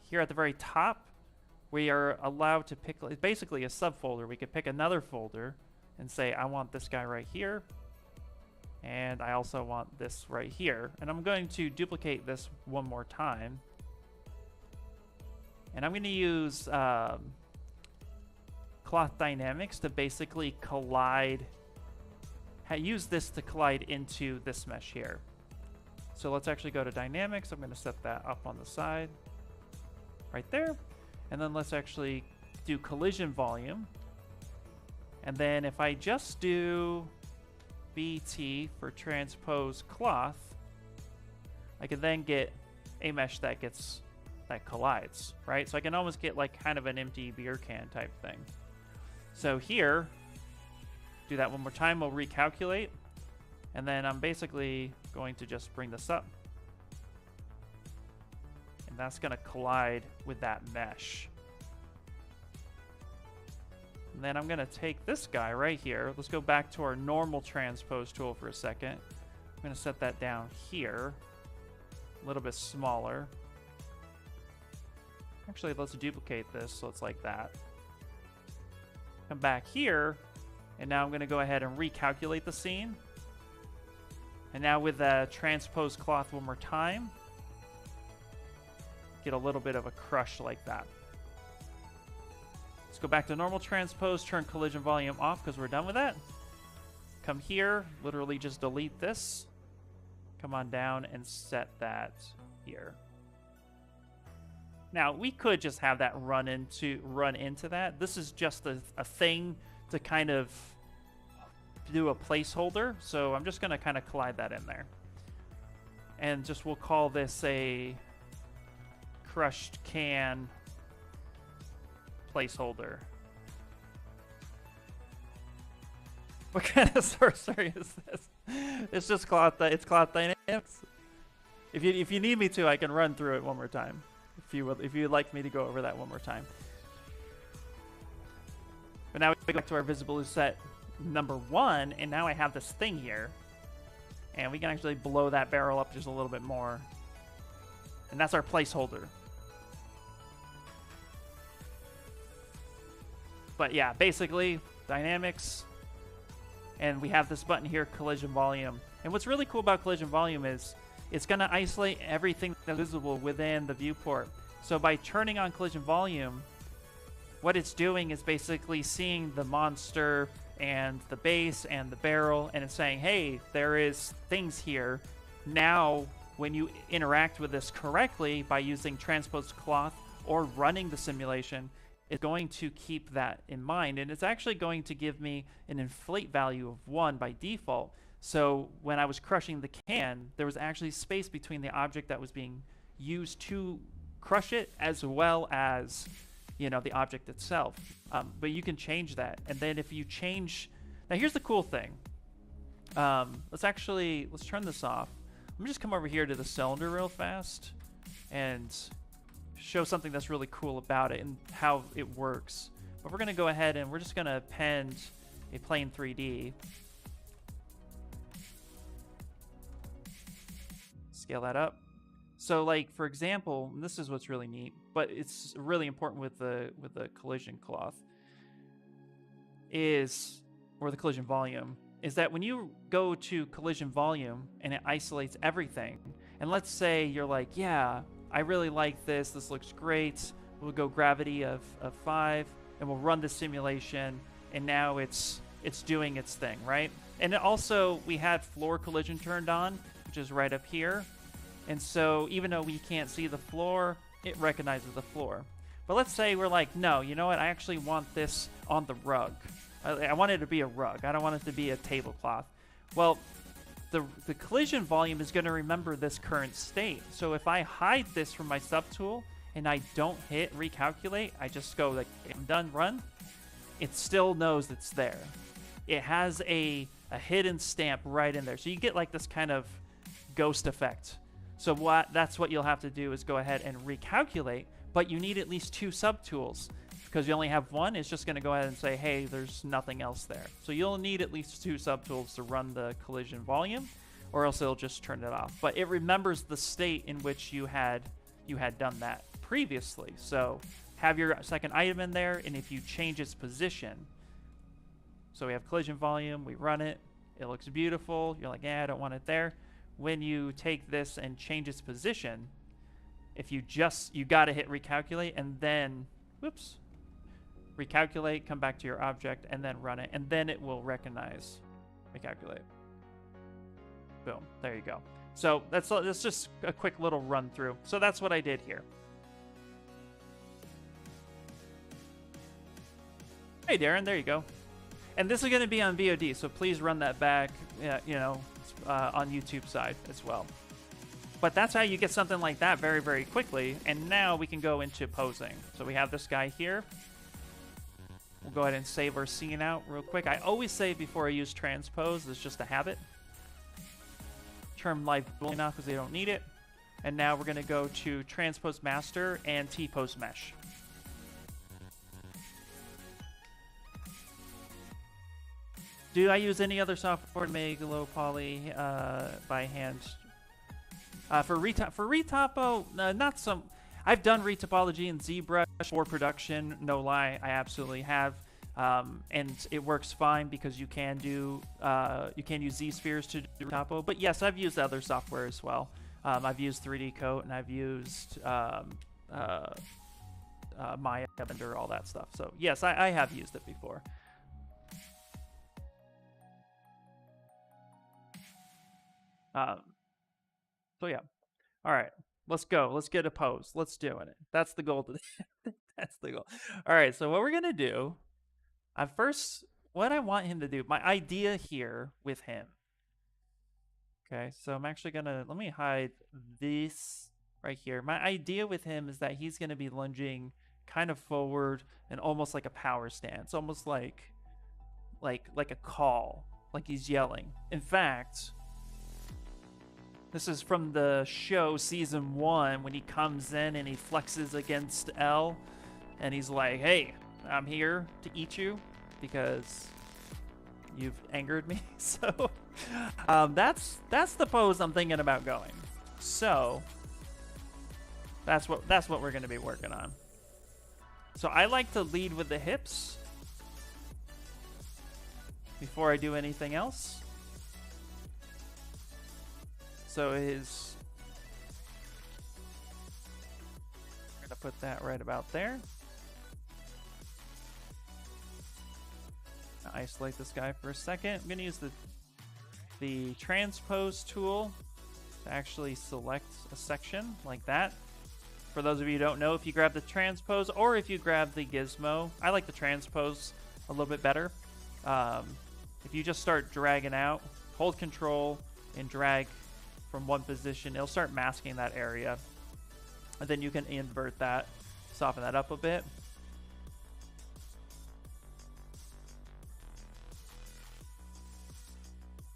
Here at the very top, we are allowed to pick, it's basically a subfolder. We could pick another folder and say, I want this guy right here. And I also want this right here. And I'm going to duplicate this one more time. And I'm going to use cloth dynamics to basically collide, use this to collide into this mesh here. So let's actually go to dynamics. I'm going to set that up on the side right there. And then let's actually do collision volume. And then if I just do BT for transpose cloth, I can then get a mesh that collides, right? So I can almost get like kind of an empty beer can type thing. So here, do that one more time, we'll recalculate. And then I'm basically going to just bring this up. And that's gonna collide with that mesh. And then I'm gonna take this guy right here. Let's go back to our normal transpose tool for a second. I'm gonna set that down here, a little bit smaller. Actually, let's duplicate this so it's like that. Come back here, and now I'm going to go ahead and recalculate the scene. And now with the transpose cloth one more time, get a little bit of a crush like that. Let's go back to normal transpose, turn collision volume off because we're done with that. Come here, literally just delete this. Come on down and set that here. Now, we could just have that run into that. This is just a thing to kind of do a placeholder. So I'm just going to kind of collide that in there. And just we'll call this a crushed can placeholder. What kind of sorcery is this? It's just cloth dynamics. If you need me to, I can run through it one more time. If you'd like me to go over that one more time. But now we go back to our visible set number 1, and now I have this thing here. And we can actually blow that barrel up just a little bit more. And that's our placeholder. But yeah, basically, dynamics. And we have this button here, collision volume. And what's really cool about collision volume is it's going to isolate everything that's visible within the viewport. So by turning on collision volume, what it's doing is basically seeing the monster and the base and the barrel, and it's saying, hey, there is things here. Now, when you interact with this correctly by using transposed cloth or running the simulation, it's going to keep that in mind. And it's actually going to give me an inflate value of 1 by default. So when I was crushing the can, there was actually space between the object that was being used to crush it as well as, you know, the object itself. But you can change that. And then if you change, now here's the cool thing. Let's turn this off. Let me just come over here to the cylinder real fast and show something that's really cool about it and how it works. But we're going to go ahead and we're just going to append a plane 3D. Scale that up. So like, for example, and this is what's really neat, but it's really important with the collision cloth or the collision volume, is that when you go to collision volume and it isolates everything, and let's say you're like, yeah, I really like this looks great, we'll go gravity of 5, and we'll run the simulation, and now it's doing its thing, right? And it also, we had floor collision turned on, which is right up here. And so even though we can't see the floor, it recognizes the floor. But let's say we're like, no, you know what? I actually want this on the rug. I want it to be a rug. I don't want it to be a tablecloth. Well, the collision volume is going to remember this current state. So if I hide this from my subtool and I don't hit recalculate, I just go like, I'm done, run. It still knows it's there. It has a hidden stamp right in there. So you get like this kind of ghost effect. So that's what you'll have to do is go ahead and recalculate, but you need at least 2 subtools. Because you only have one, it's just going to go ahead and say, hey, there's nothing else there. So you'll need at least 2 subtools to run the collision volume, or else it'll just turn it off. But it remembers the state in which you had done that previously. So have your second item in there, and if you change its position, so we have collision volume, we run it, it looks beautiful, you're like, yeah, I don't want it there. When you take this and change its position, if you got to hit recalculate, and then, whoops, recalculate, come back to your object, and then run it, and then it will recognize recalculate. Boom, there you go. So that's just a quick little run through. So that's what I did here. Hey Darren, there you go. And this is going to be on VOD, so please run that back, on YouTube side as well. But that's how you get something like that very, very quickly. And now we can go into posing. So we have this guy here. We'll go ahead and save our scene out real quick. I always save before I use transpose. It's just a habit. Term live boolean off because they don't need it. And now we're going to go to transpose master and T-pose mesh. Do I use any other software to make low poly by hand? For retopo, not some. I've done retopology in ZBrush for production. No lie, I absolutely have, and it works fine because you can use Z-spheres to do retopo. But yes, I've used other software as well. I've used 3D Coat and I've used Maya, Blender, all that stuff. So yes, I have used it before. So yeah, all right, let's go. Let's get a pose. Let's do it. That's the goal today. That's the goal. All right, so what we're gonna do, what I want him to do, my idea here with him. Okay, so I'm actually gonna, let me hide this right here. My idea with him is that he's gonna be lunging kind of forward and almost like a power stance, almost like a call, like he's yelling. In fact, this is from the show season 1 when he comes in and he flexes against L and he's like, hey, I'm here to eat you because you've angered me. So that's the pose I'm thinking about going. So that's what we're going to be working on. So I like to lead with the hips before I do anything else. So we're gonna put that right about there. I'll isolate this guy for a second. I'm gonna use the transpose tool to actually select a section like that. For those of you who don't know, if you grab the transpose or if you grab the gizmo, I like the transpose a little bit better. If you just start dragging out, hold control and drag from one position, it'll start masking that area, and then you can invert that, soften that up a bit.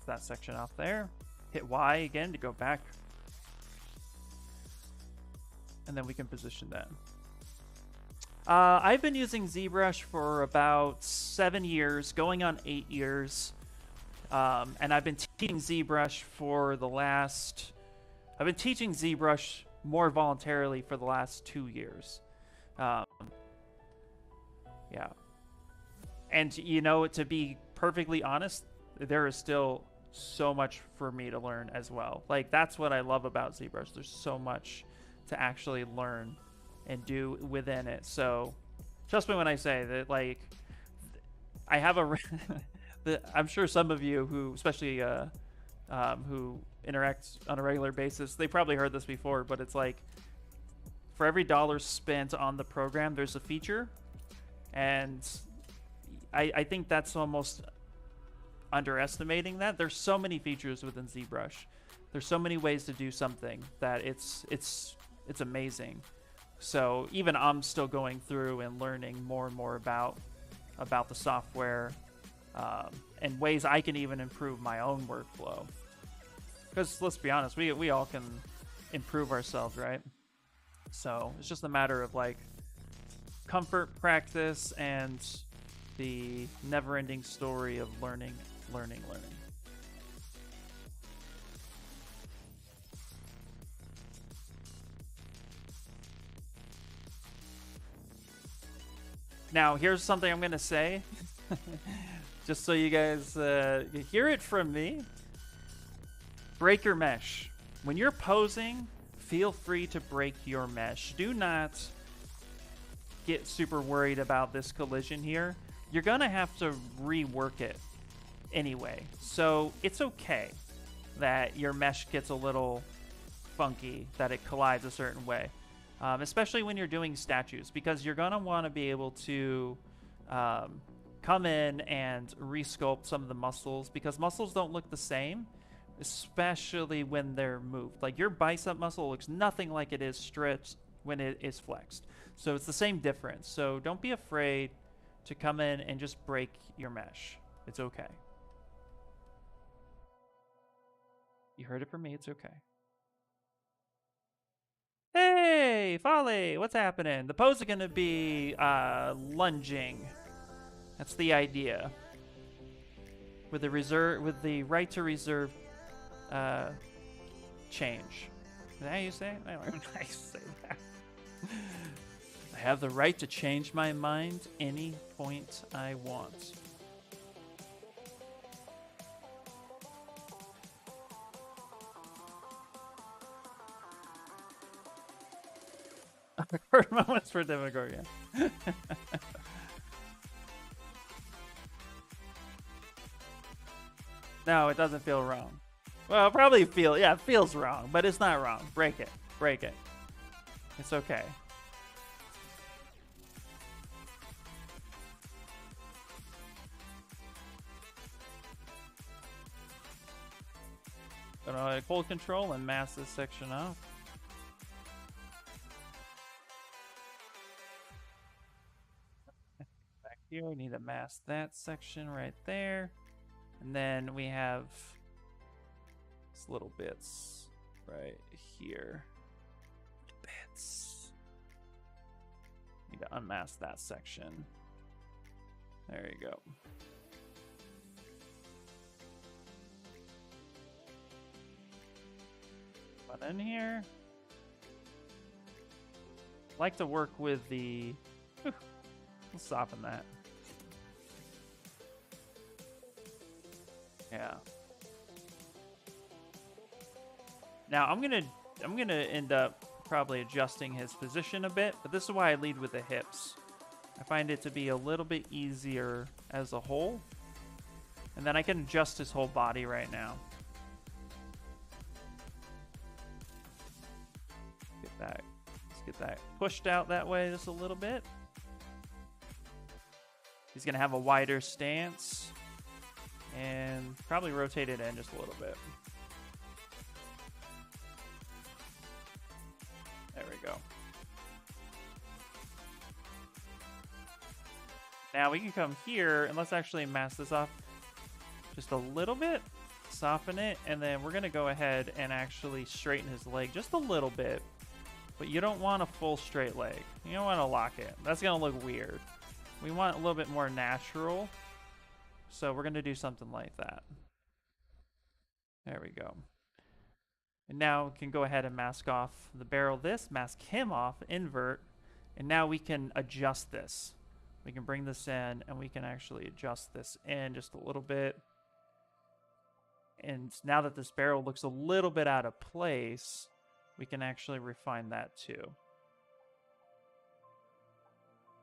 That section off there. Hit Y again to go back, and then we can position that. I've been using ZBrush for about 7 years, going on 8 years. And I've been teaching ZBrush I've been teaching ZBrush more voluntarily for the last 2 years. Yeah. And, to be perfectly honest, there is still so much for me to learn as well. Like, that's what I love about ZBrush. There's so much to actually learn and do within it. So, trust me when I say that, like, I have a I'm sure some of you who, especially who interact on a regular basis, they probably heard this before, but it's like for every dollar spent on the program, there's a feature, and I think that's almost underestimating that. There's so many features within ZBrush. There's so many ways to do something that it's amazing. So even I'm still going through and learning more and more about the software and ways I can even improve my own workflow. Because let's be honest, we all can improve ourselves, right? So it's just a matter of like comfort, practice, and the never-ending story of learning. Now, here's something I'm going to say, just so you guys hear it from me. Break your mesh. When you're posing, feel free to break your mesh. Do not get super worried about this collision here. You're going to have to rework it anyway. So it's okay that your mesh gets a little funky, that it collides a certain way. Especially when you're doing statues, because you're going to want to be able to come in and resculpt some of the muscles, because muscles don't look the same, especially when they're moved. Like your bicep muscle looks nothing like it is stretched when it is flexed. So it's the same difference. So don't be afraid to come in and just break your mesh. It's okay. You heard it from me. It's okay. Hey, Folly, what's happening? The pose is going to be lunging. That's the idea. With the right to reserve change. Is that how you say it? I don't know how you say that. I have the right to change my mind any point I want. Awkward moments for Demogorgon. No, it doesn't feel wrong. Well, probably it feels wrong, but it's not wrong. Break it. Break it. It's okay. Gonna hold control and mask this section up. Back here, we need to mask that section right there. And then we have these little bits right here. Bits. Need to unmask that section. There you go. Put in here. Like to work with the. Let's soften that. Yeah. Now I'm gonna end up probably adjusting his position a bit, but this is why I lead with the hips. I find it to be a little bit easier as a whole, and then I can adjust his whole body right now. Let's get that pushed out that way just a little bit. He's gonna have a wider stance. And probably rotate it in just a little bit. There we go. Now we can come here and let's actually mask this off just a little bit. Soften it, and then we're going to go ahead and actually straighten his leg just a little bit. But you don't want a full straight leg. You don't want to lock it. That's going to look weird. We want a little bit more natural. So we're going to do something like that. There we go. And now we can go ahead and mask off the barrel mask him off, invert, and now we can adjust this. We can bring this in and we can actually adjust this in just a little bit. And now that this barrel looks a little bit out of place, we can actually refine that too.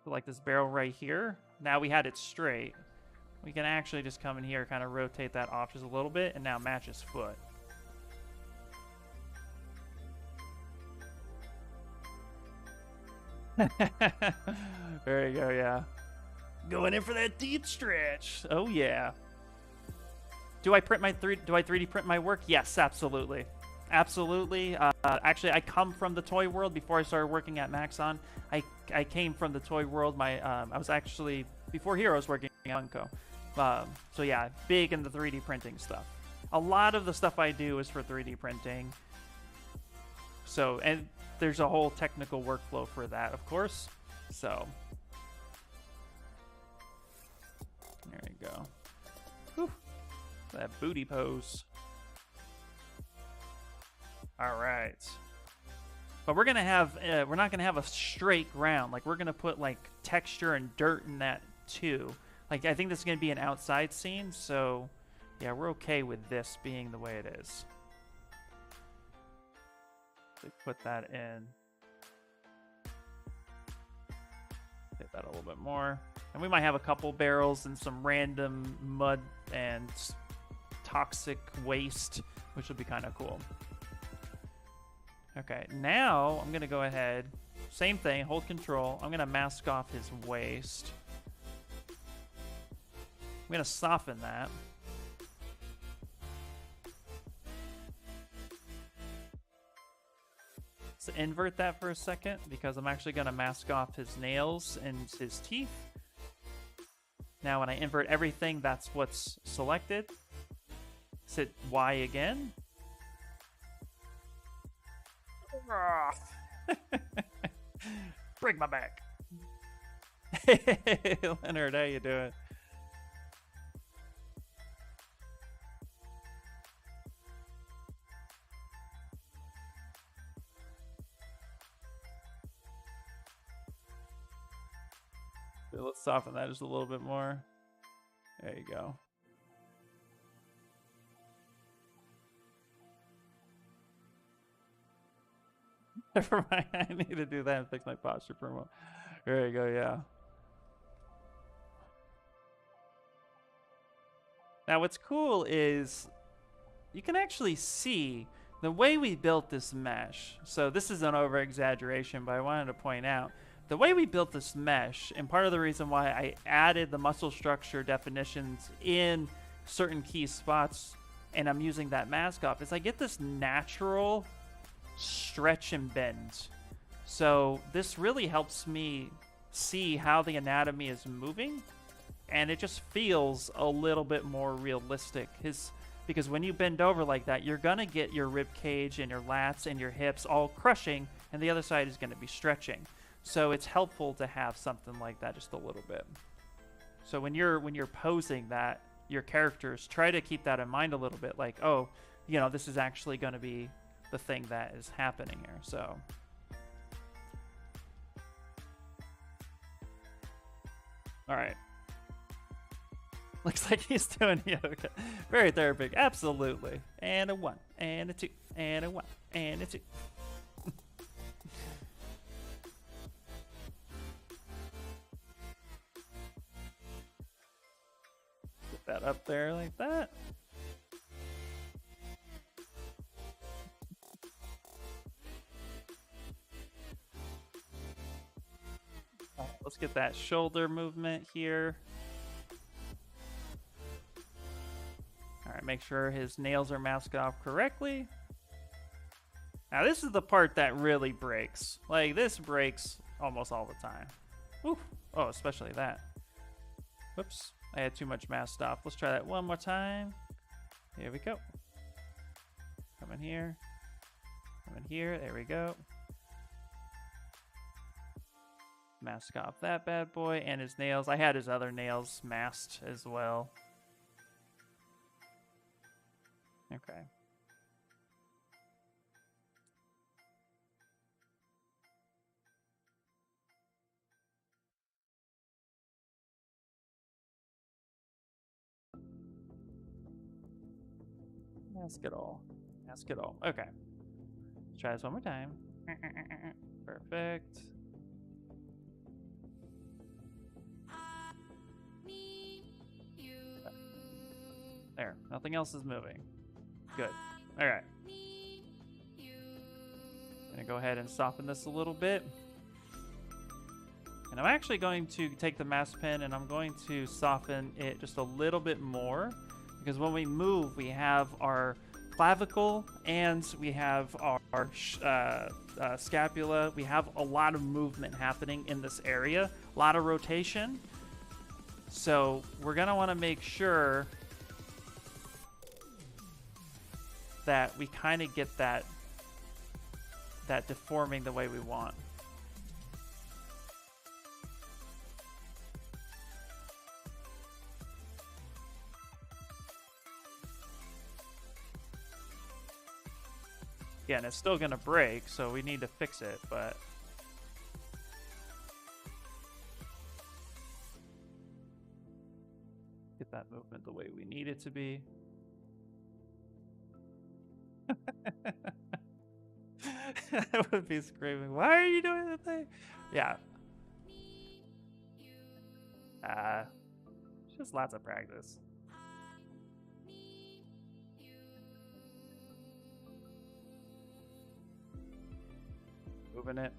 So like this barrel right here, now we had it straight. we can actually just come in here, kind of rotate that off just a little bit, and now match his foot. There you go, yeah. Going in for that deep stretch. Oh yeah. Do I 3D print my work? Yes, absolutely. Absolutely. Actually, I come from the toy world. Before I started working at Maxon, I came from the toy world. I was actually, before here, I was working at Funko. So yeah, big in the 3D printing stuff. A lot of the stuff I do is for 3D printing. So, and there's a whole technical workflow for that, of course. So, there you go. Whew. That booty pose. All right. But we're gonna have, we're not gonna have a straight ground. Like, we're gonna put like texture and dirt in that too. Like, I think this is gonna be an outside scene, so yeah, we're okay with this being the way it is. So put that in. Hit that a little bit more. And we might have a couple barrels and some random mud and toxic waste, which will be kind of cool. Okay, now I'm going to go ahead. Same thing, hold control. I'm going to mask off his waist. I'm going to soften that. So invert that for a second, because I'm actually going to mask off his nails and his teeth. Now when I invert everything, that's what's selected. Hit Y again. Break my back. Hey, Leonard, how you doing? So let's soften that just a little bit more. There you go. Never mind, I need to do that and fix my posture for a moment. There you go, yeah. Now what's cool is you can actually see the way we built this mesh. So this is an over-exaggeration, but I wanted to point out the way we built this mesh, and part of the reason why I added the muscle structure definitions in certain key spots, and I'm using that mask off, is I get this natural stretch and bend. So this really helps me see how the anatomy is moving, and it just feels a little bit more realistic. Because when you bend over like that, you're gonna get your rib cage and your lats and your hips all crushing, and the other side is gonna be stretching. So it's helpful to have something like that just a little bit. So when you're posing that, your characters, try to keep that in mind a little bit, like, oh, you know, this is actually going to be the thing that is happening here. So all right. Looks like he's doing yoga. Very therapeutic. Absolutely. And a 1, and a 2, and a 1, and a 2. Put that up there like that. Let's get that shoulder movement here. All right, make sure his nails are masked off correctly. Now this is the part that really breaks. Like, this breaks almost all the time. Ooh. Oh, especially that. Whoops, I had too much masked off. Let's try that one more time. Here we go. Come in here. Come in here. There we go. Mask off that bad boy and his nails. I had his other nails masked as well. Okay. Mask it all. Mask it all. Okay. Let's try this one more time. Perfect. There, nothing else is moving. Good. All right. Gonna go ahead and soften this a little bit. And I'm actually going to take the mask pen and I'm going to soften it just a little bit more, because when we move, we have our clavicle and we have our scapula. We have a lot of movement happening in this area, a lot of rotation. So we're gonna want to make sure that we kind of get that deforming the way we want. Yeah, and it's still gonna break, so we need to fix it, but get that movement the way we need it to be. I would be screaming, why are you doing the thing? Yeah. Just lots of practice. Moving it.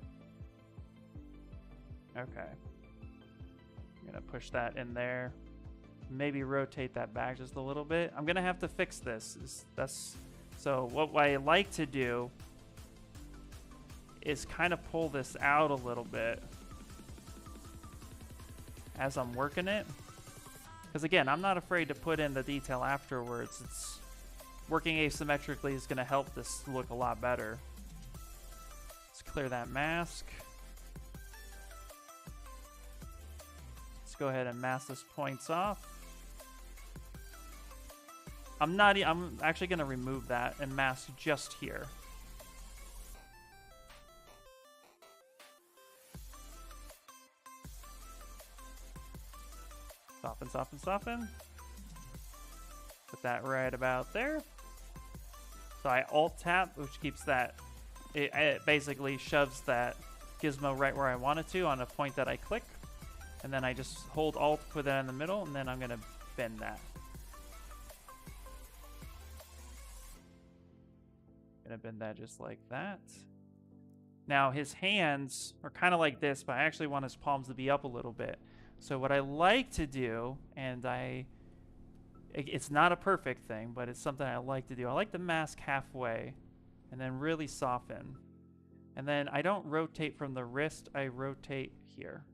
Okay. I'm gonna push that in there. Maybe rotate that back just a little bit. I'm gonna have to fix this. So what I like to do is kind of pull this out a little bit as I'm working it. Because again, I'm not afraid to put in the detail afterwards. It's working asymmetrically is gonna help this look a lot better. Let's clear that mask. Let's go ahead and mask this points off. I'm actually gonna remove that and mask just here. Soften, soften, soften. Put that right about there. So I alt tap, which keeps that, it basically shoves that gizmo right where I want it to on a point that I click. And then I just hold alt, put that in the middle, and then I'm gonna bend that. Gonna bend that just like that. Now his hands are kind of like this, but I actually want his palms to be up a little bit. So what I like to do, and it's not a perfect thing, but it's something I like to do. I like to mask halfway and then really soften. And then I don't rotate from the wrist, I rotate here.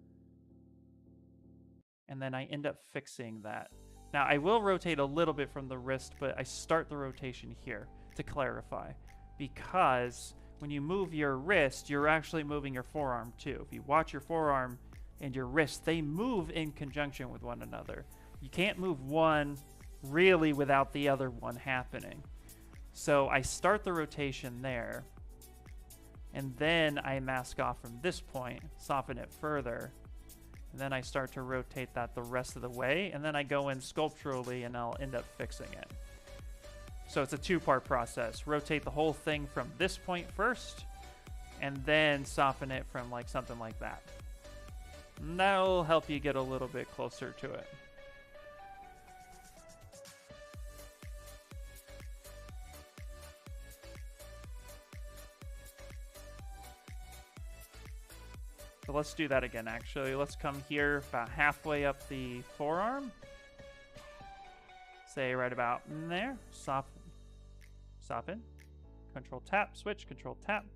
And then I end up fixing that. Now I will rotate a little bit from the wrist, but I start the rotation here to clarify. Because when you move your wrist, you're actually moving your forearm too. If you watch your forearm and your wrist, they move in conjunction with one another. You can't move one really without the other one happening. So I start the rotation there, and then I mask off from this point, soften it further, and then I start to rotate that the rest of the way, and then I go in sculpturally and I'll end up fixing it. So it's a two-part process. Rotate the whole thing from this point first, and then soften it from like something like that. And that'll help you get a little bit closer to it. So let's do that again, actually. Let's come here about halfway up the forearm. Say right about in there. Soften. Soften. Control tap, switch, control tap.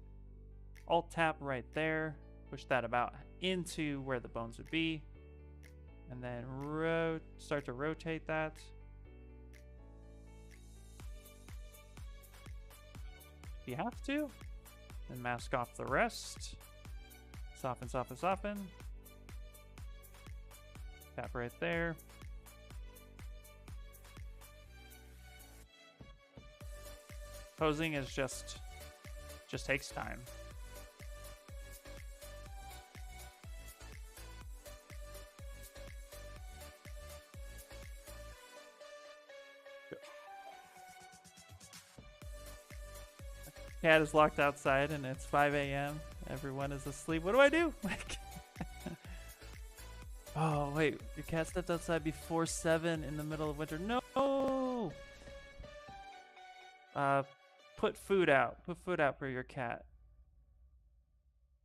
Alt tap right there. Push that about into where the bones would be. And then start to rotate that. If you have to. Then mask off the rest. Soften, soften, soften. Tap right there. Posing is just takes time. Cat is locked outside and it's 5 a.m. Everyone is asleep. What do I do? Oh, wait. Your cat stepped outside before 7 in the middle of winter. No! Put food out. Put food out for your cat.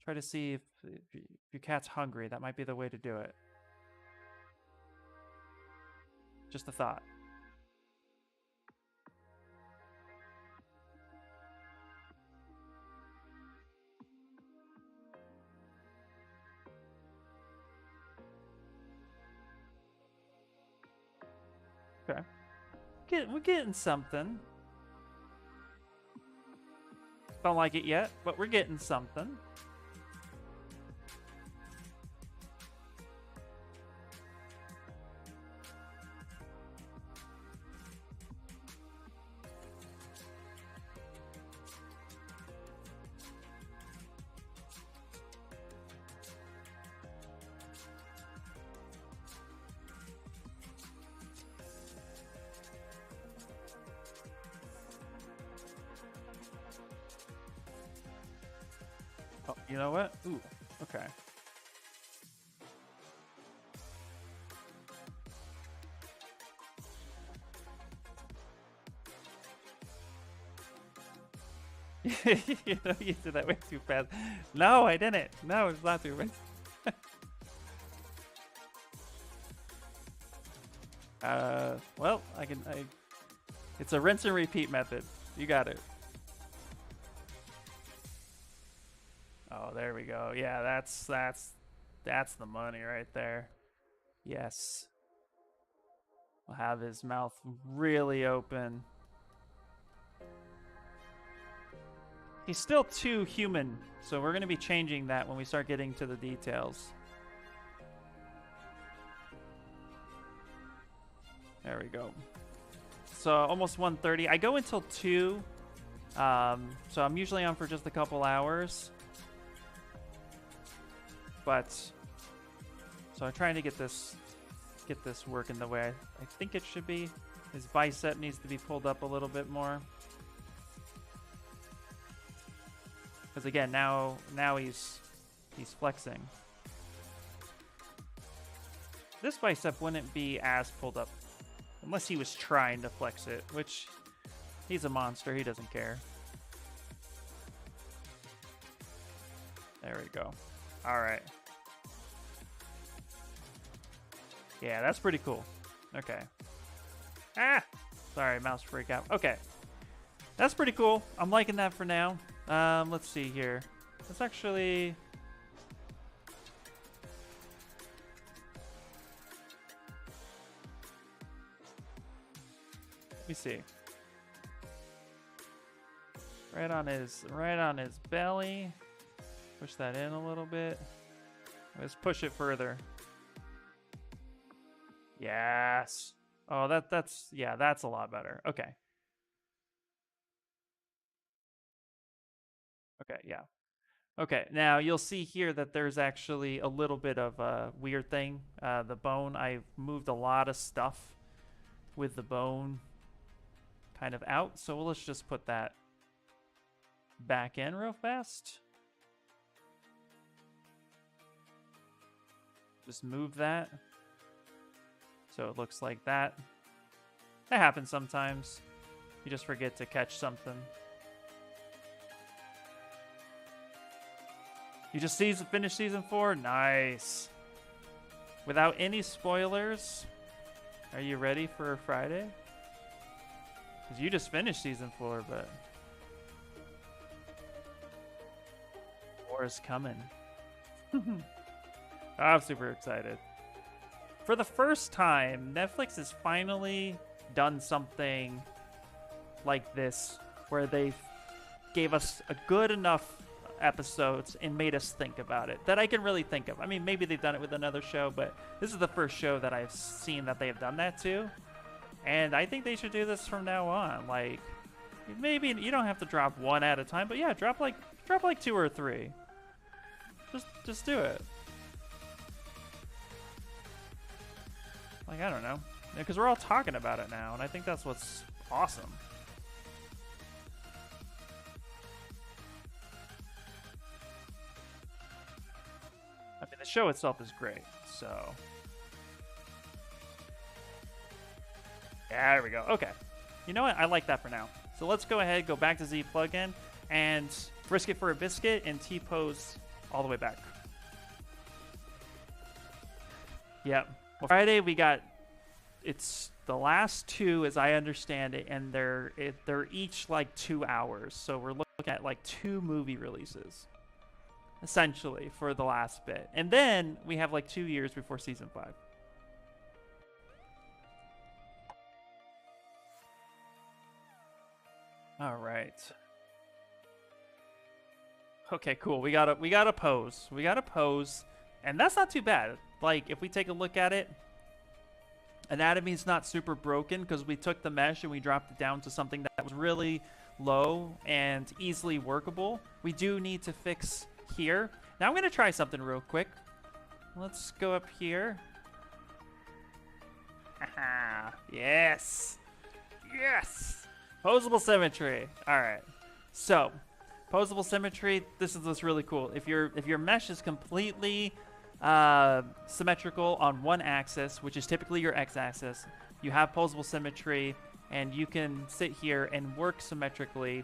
Try to see if your cat's hungry. That might be the way to do it. Just a thought. Okay. We're getting something. Don't like it yet, but we're getting something. Oh, you know what? Ooh, okay. You know, you did that way too fast. No, I didn't. No, it's not too fast. Well, it's a rinse and repeat method. You got it. Oh, there we go. Yeah, that's the money right there. Yes. We'll have his mouth really open. He's still too human, so we're going to be changing that when we start getting to the details. There we go. So almost 1:30. I go until 2, so I'm usually on for just a couple hours. But so I'm trying to get this working the way I think it should be. His bicep needs to be pulled up a little bit more. Because again, now he's flexing. This bicep wouldn't be as pulled up unless he was trying to flex it, which he's a monster. He doesn't care. There we go. All right. Yeah, that's pretty cool. Okay. Ah! Sorry, mouse freak out. Okay. That's pretty cool. I'm liking that for now. Let's see here. Let's actually... Let me see. Right on his belly. Push that in a little bit. Let's push it further. Yes. Oh, that's a lot better. Okay. Okay, yeah. Okay, now you'll see here that there's actually a little bit of a weird thing. The bone, I've moved a lot of stuff with the bone kind of out. So let's just put that back in real fast. Just move that. So it looks like that. That happens sometimes. You just forget to catch something. You just finished season 4? Nice. Without any spoilers, are you ready for Friday? Because you just finished season 4, but more is coming. I'm super excited. For the first time, Netflix has finally done something like this, where they gave us a good enough episodes and made us think about it that I can really think of. I mean, maybe they've done it with another show, but this is the first show that I've seen that they have done that to, and I think they should do this from now on. Like, maybe you don't have to drop one at a time, but yeah, drop like 2 or 3. Just do it. Like, I don't know, because we're all talking about it now, and I think that's what's awesome. I mean, the show itself is great, so... Yeah, there we go. Okay. You know what? I like that for now. So let's go ahead, go back to Z plugin, and risk it for a biscuit and T-pose all the way back. Yep. Well, Friday we got, it's the last two as I understand it, and they're each like 2 hours. So we're looking at like 2 movie releases, essentially, for the last bit. And then we have like 2 years before season 5. All right. Okay, cool. We got a pose. We got a pose, and that's not too bad. Like if we take a look at it, anatomy's not super broken because we took the mesh and we dropped it down to something that was really low and easily workable. We do need to fix here. Now I'm going to try something real quick. Let's go up here. Haha. Yes. Yes. Posable symmetry. All right. So, posable symmetry, this is what's really cool. If your mesh is completely symmetrical on one axis, which is typically your x-axis, you have posable symmetry, and you can sit here and work symmetrically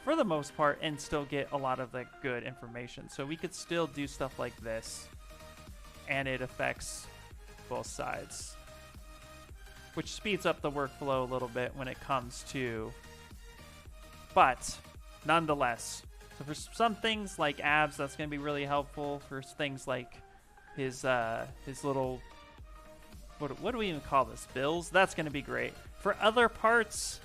for the most part and still get a lot of the good information. So we could still do stuff like this, and it affects both sides, which speeds up the workflow a little bit when it comes to, but nonetheless. So for some things like abs, that's going to be really helpful. For things like his little, what do we even call this? Bills? That's going to be great. For other parts,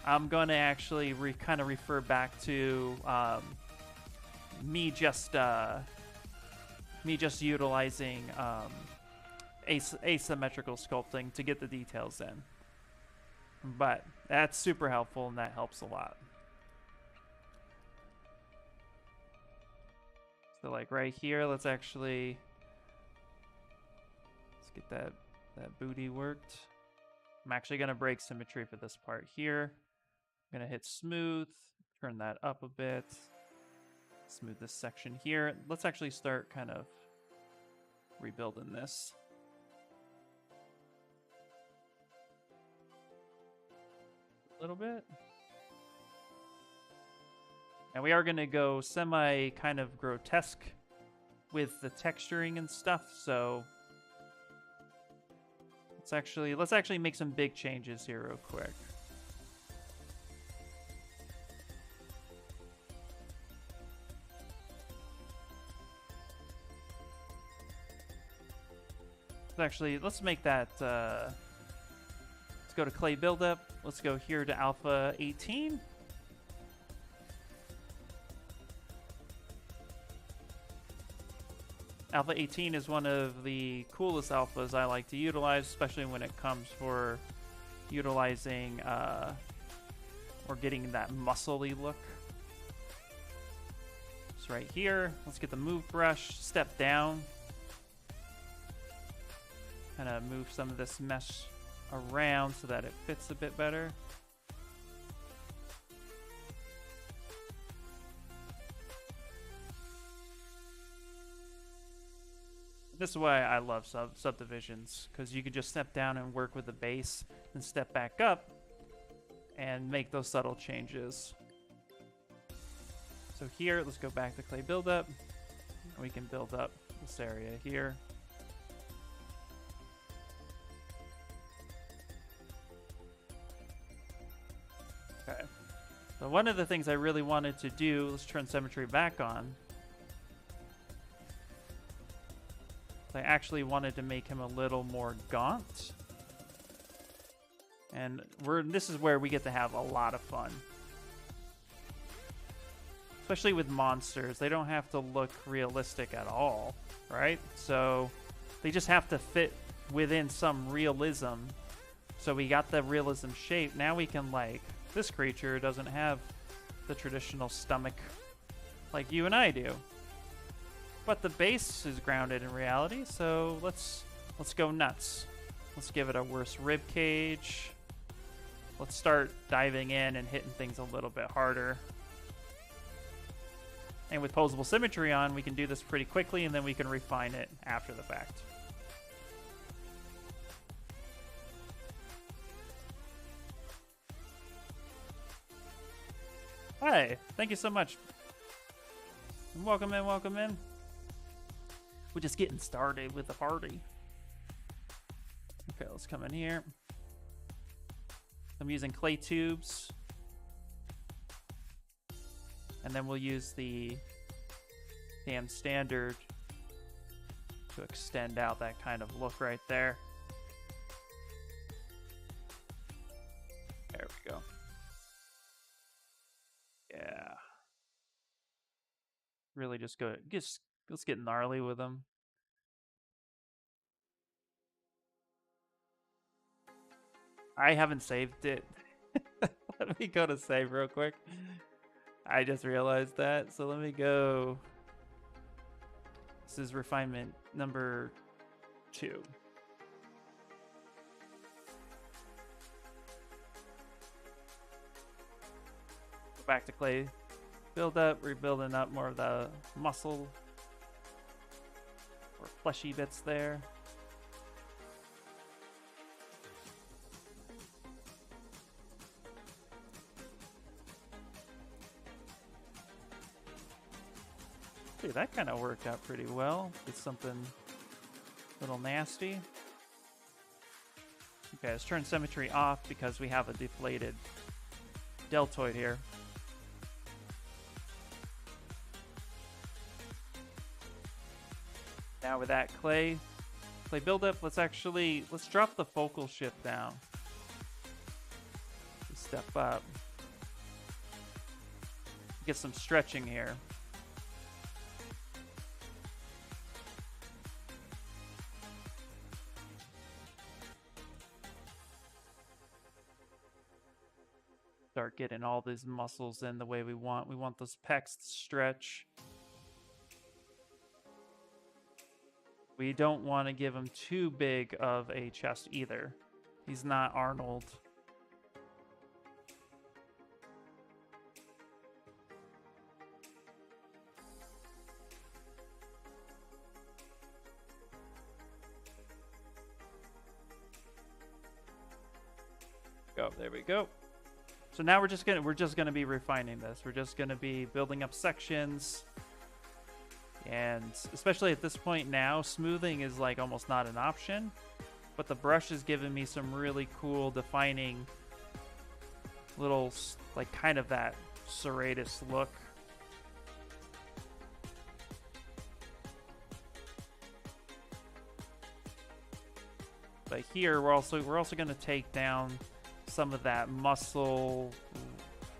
I'm going to actually kind of refer back to me just utilizing asymmetrical sculpting to get the details in. But that's super helpful, and that helps a lot. So like right here, let's get that booty worked. I'm actually going to break symmetry for this part here. I'm going to hit smooth, turn that up a bit, smooth this section here. Let's actually start kind of rebuilding this. A little bit. And we are going to go semi kind of grotesque with the texturing and stuff, so let's actually make some big changes here real quick. Let's make that, let's go to clay buildup. Let's go here to alpha 18. Alpha 18 is one of the coolest alphas I like to utilize, especially when it comes for utilizing or getting that muscle-y look. So right here, let's get the move brush, step down. Kind of move some of this mesh around so that it fits a bit better. This is why I love subdivisions, because you could just step down and work with the base and step back up and make those subtle changes. So here, let's go back to clay buildup. We can build up this area here. Okay. So one of the things I really wanted to do, let's turn symmetry back on. I actually wanted to make him a little more gaunt. And this is where we get to have a lot of fun. Especially with monsters. They don't have to look realistic at all, right? So they just have to fit within some realism. So we got the realism shape. Now we can, like, this creature doesn't have the traditional stomach like you and I do. But the base is grounded in reality, so let's go nuts. Let's give it a worse rib cage. Let's start diving in and hitting things a little bit harder. And with posable symmetry on, we can do this pretty quickly, and then we can refine it after the fact. Hi, thank you so much. Welcome in, welcome in. We're just getting started with the party. Okay, let's come in here. I'm using clay tubes. And then we'll use the damn standard to extend out that kind of look right there. There we go. Yeah. Really just let's get gnarly with them. I haven't saved it. Let me go to save real quick. I just realized that, so let me go. This is refinement number 2. Go back to clay. Build up, rebuilding up more of the muscle or fleshy bits there. See, that kind of worked out pretty well. It's something a little nasty. Okay, let's turn symmetry off because we have a deflated deltoid here. Now with that clay buildup, let's drop the focal shift down. Step up. Get some stretching here. Start getting all these muscles in the way we want. We want those pecs to stretch. We don't want to give him too big of a chest either. He's not Arnold. Go, there we go. So now we're just gonna be refining this. We're just gonna be building up sections. And especially at this point now, smoothing is like almost not an option, but the brush is giving me some really cool defining little, like kind of that serratus look. But here we're also going to take down some of that muscle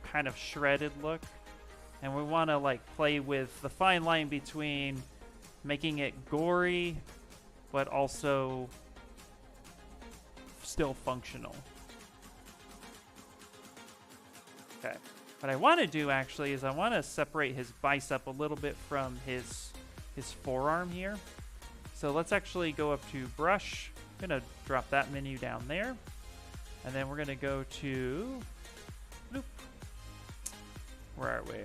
kind of shredded look. And we want to like play with the fine line between making it gory, but also still functional. Okay. What I want to do actually is I want to separate his bicep a little bit from his forearm here. So let's actually go up to brush. I'm going to drop that menu down there. And then we're going to go to, bloop. Where are we?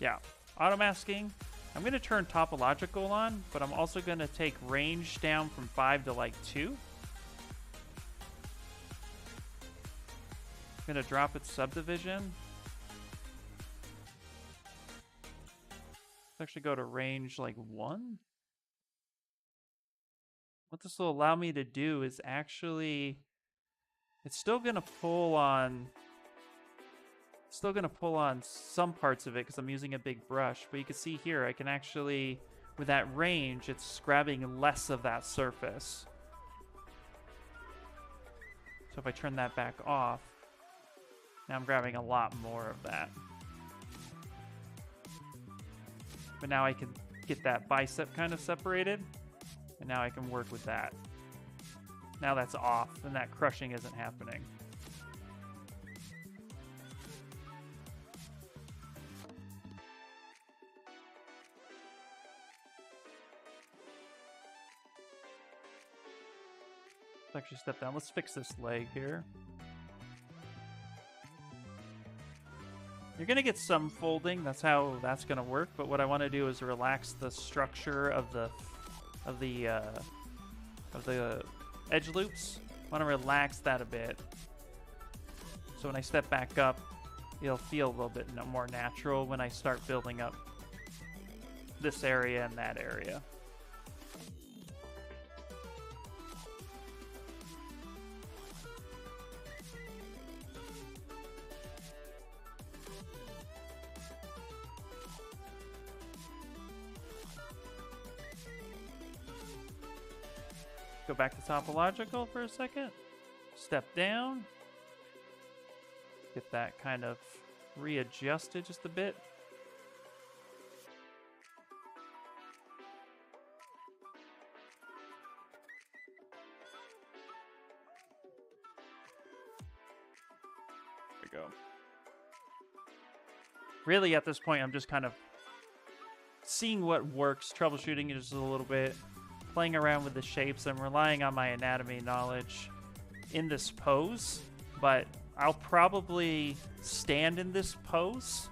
Yeah, auto masking. I'm going to turn topological on, but I'm also going to take range down from 5 to like 2. I'm going to drop its subdivision. Let's actually go to range like 1. What this will allow me to do is actually, it's still going to pull on some parts of it because I'm using a big brush, but you can see here I can actually, with that range, it's grabbing less of that surface. So if I turn that back off, now I'm grabbing a lot more of that. But now I can get that bicep kind of separated, and now I can work with that. Now that's off, and that crushing isn't happening. Let's actually step down. Let's fix this leg here. You're going to get some folding. That's how that's going to work. But what I want to do is relax the structure of the edge loops. I want to relax that a bit. So when I step back up, it'll feel a little bit more natural when I start building up this area and that area. Go back to topological for a second. Step down. Get that kind of readjusted just a bit. There we go. Really, at this point, I'm just kind of seeing what works, troubleshooting it just a little bit, playing around with the shapes. I'm relying on my anatomy knowledge in this pose, but I'll probably stand in this pose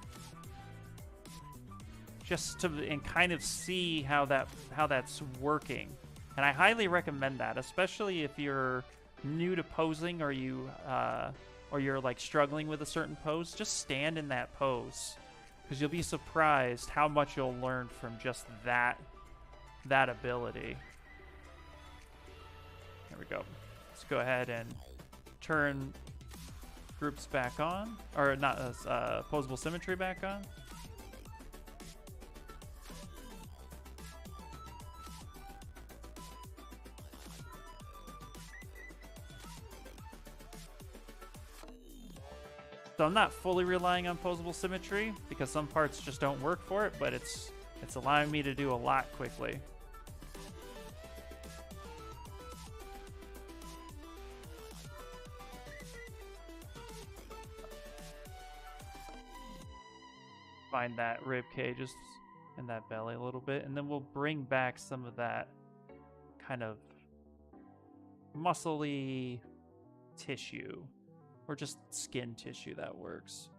just to and kind of see how that's working. And I highly recommend that, especially if you're new to posing or you're like struggling with a certain pose. Just stand in that pose, because you'll be surprised how much you'll learn from just that ability. There we go. Let's go ahead and turn groups back on, or not, posable symmetry back on. So I'm not fully relying on posable symmetry because some parts just don't work for it, but it's allowing me to do a lot quickly. Find that rib cages and that belly a little bit, and then we'll bring back some of that kind of muscly tissue, or just skin tissue that works.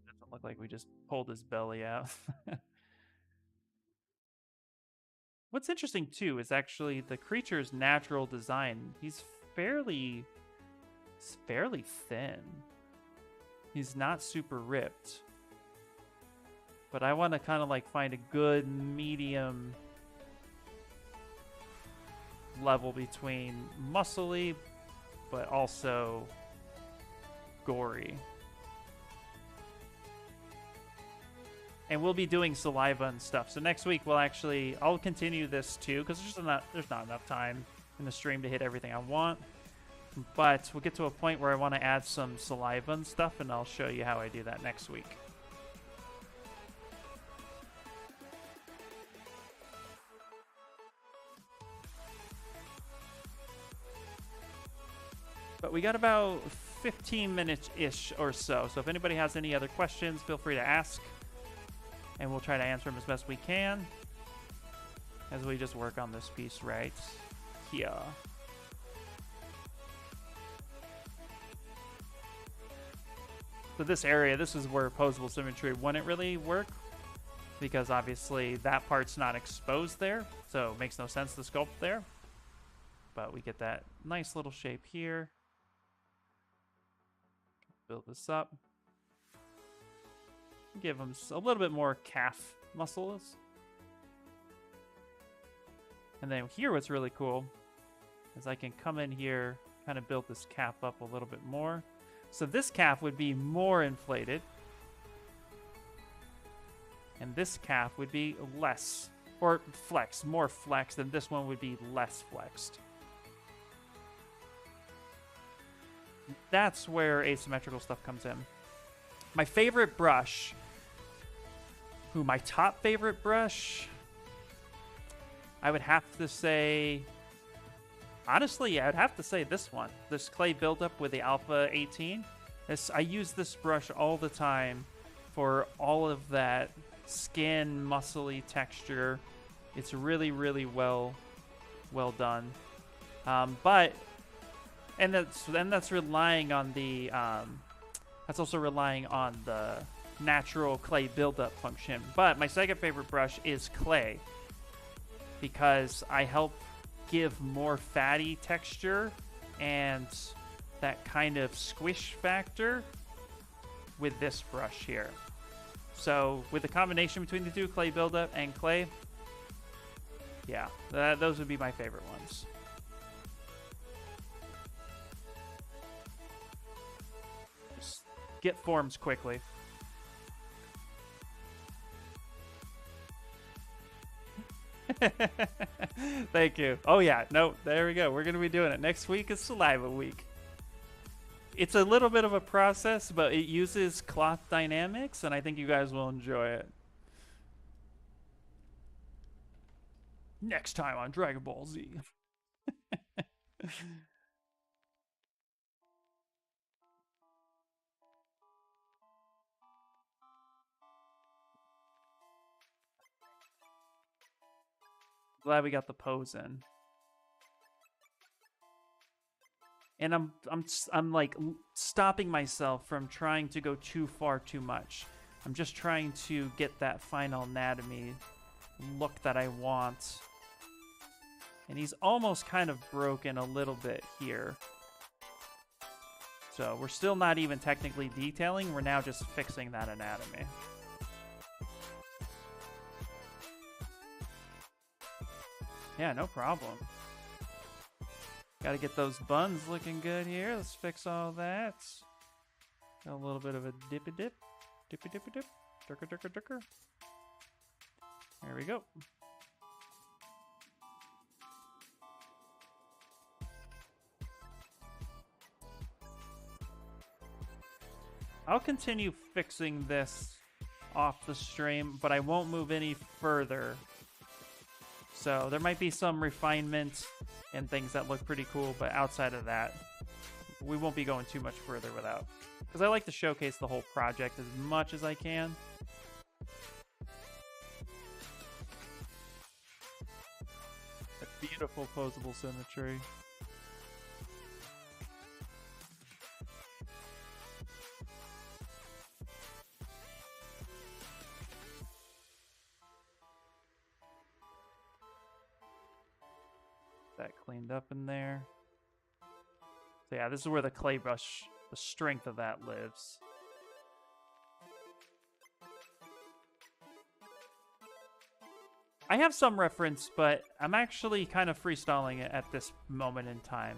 Doesn't look like we just pulled his belly out. What's interesting too is actually the creature's natural design. He's fairly thin. He's not super ripped. But I want to kind of like find a good medium level between muscly but also gory. And we'll be doing saliva and stuff. So next week I'll continue this too, because there's not enough time in the stream to hit everything I want. But we'll get to a point where I want to add some saliva and stuff, and I'll show you how I do that next week. But we got about 15 minutes-ish or so. So if anybody has any other questions, feel free to ask, and we'll try to answer them as best we can as we just work on this piece right here. So this area, this is where posable symmetry wouldn't really work, because obviously that part's not exposed there, so it makes no sense to sculpt there. But we get that nice little shape here. Build this up. Give them a little bit more calf muscles. And then here what's really cool is I can come in here, kind of build this calf up a little bit more. So this calf would be more inflated, and this calf would be less, or flexed, more flexed, and this one would be less flexed. That's where asymmetrical stuff comes in. My favorite brush, my top favorite brush, I would have to say, honestly, I'd have to say this one. This clay buildup with the Alpha 18. I use this brush all the time for all of that skin, muscly texture. It's really, really well done. That's relying on the that's also relying on the natural clay buildup function. But my second favorite brush is clay, because I help give more fatty texture and that kind of squish factor with this brush here. So with the combination between the two, clay buildup and clay, yeah, those would be my favorite ones. Just get forms quickly. Thank you. Oh yeah, no, there we go. We're gonna be doing it. Next week is Saliva Week. It's a little bit of a process, but it uses cloth dynamics, and I think you guys will enjoy it. Next time on Dragon Ball Z. Glad we got the pose in. And I'm like stopping myself from trying to go too far too much. I'm just trying to get that final anatomy look that I want. And he's almost kind of broken a little bit here. So we're still not even technically detailing. We're now just fixing that anatomy. Yeah, no problem. Gotta get those buns looking good here. Let's fix all that. Got a little bit of a dippy dip. Dippy dippy dip. Durker durker durker. There we go. I'll continue fixing this off the stream, but I won't move any further. So there might be some refinement and things that look pretty cool, but outside of that, we won't be going too much further without. Because I like to showcase the whole project as much as I can. A beautiful posable symmetry. That cleaned up in there. So yeah, this is where the clay brush, the strength of that lives. I have some reference, but I'm actually kind of freestyling it at this moment in time.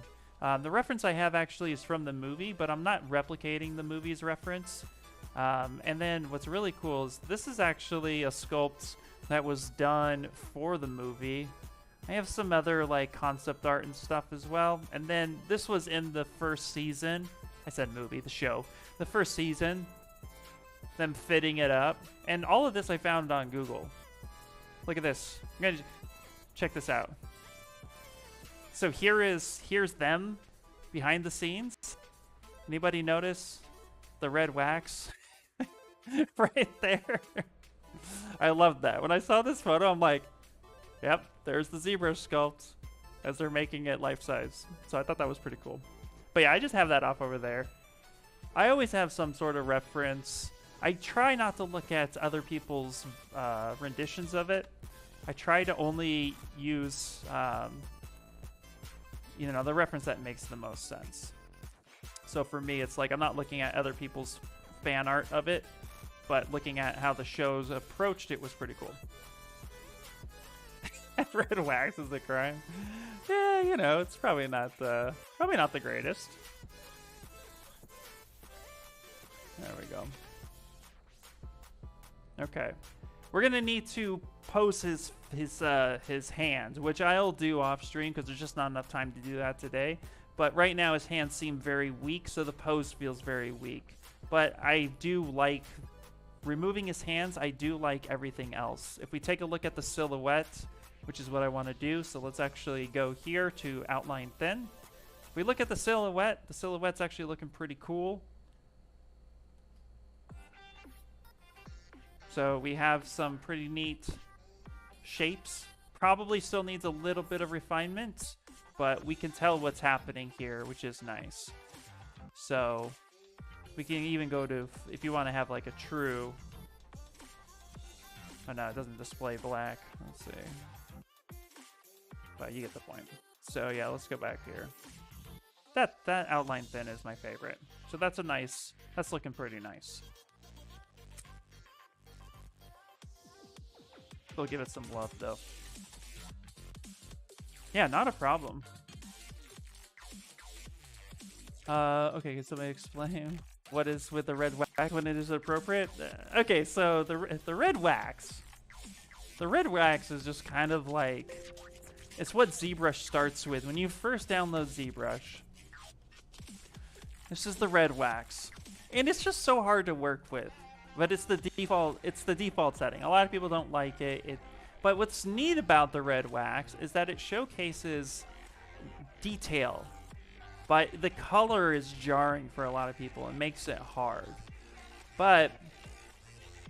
The reference I have actually is from the movie, but I'm not replicating the movie's reference. And then what's really cool is this is actually a sculpt that was done for the movie. I have some other like concept art and stuff as well. And then this was in the first season. I said movie, the show. The first season. Them fitting it up. And all of this I found on Google. Look at this. I'm gonna check this out. So here's them behind the scenes. Anybody notice the red wax right there? I love that. When I saw this photo, I'm like, yep, there's the ZBrush sculpt as they're making it life-size. So I thought that was pretty cool. But yeah, I just have that off over there. I always have some sort of reference. I try not to look at other people's renditions of it. I try to only use, you know, the reference that makes the most sense. So for me, it's like I'm not looking at other people's fan art of it, but looking at how the shows approached it was pretty cool. Red wax is a crime. Yeah, you know, it's probably not the greatest. There we go. Okay, we're gonna need to pose his hands, which I'll do off stream because there's just not enough time to do that today. But right now his hands seem very weak, so the pose feels very weak. But I do like removing his hands. I do like everything else. If we take a look at the silhouette, which is what I want to do, so let's actually go here to outline thin. If we look at the silhouette's actually looking pretty cool. So we have some pretty neat shapes. Probably still needs a little bit of refinement, but we can tell what's happening here, which is nice. So we can even go to, if you want to have like a true, oh no, it doesn't display black. Let's see. But you get the point. So yeah, let's go back here. that outline thin is my favorite. So that's that's looking pretty nice. We'll give it some love though. Yeah, not a problem. Okay, can somebody explain what is with the red wax when it is appropriate? Okay, so the red wax. The red wax is just kind of like, it's what ZBrush starts with. When you first download ZBrush, this is the red wax. And it's just so hard to work with. But it's the default setting. A lot of people don't like it. But what's neat about the red wax is that it showcases detail. But the color is jarring for a lot of people and makes it hard. But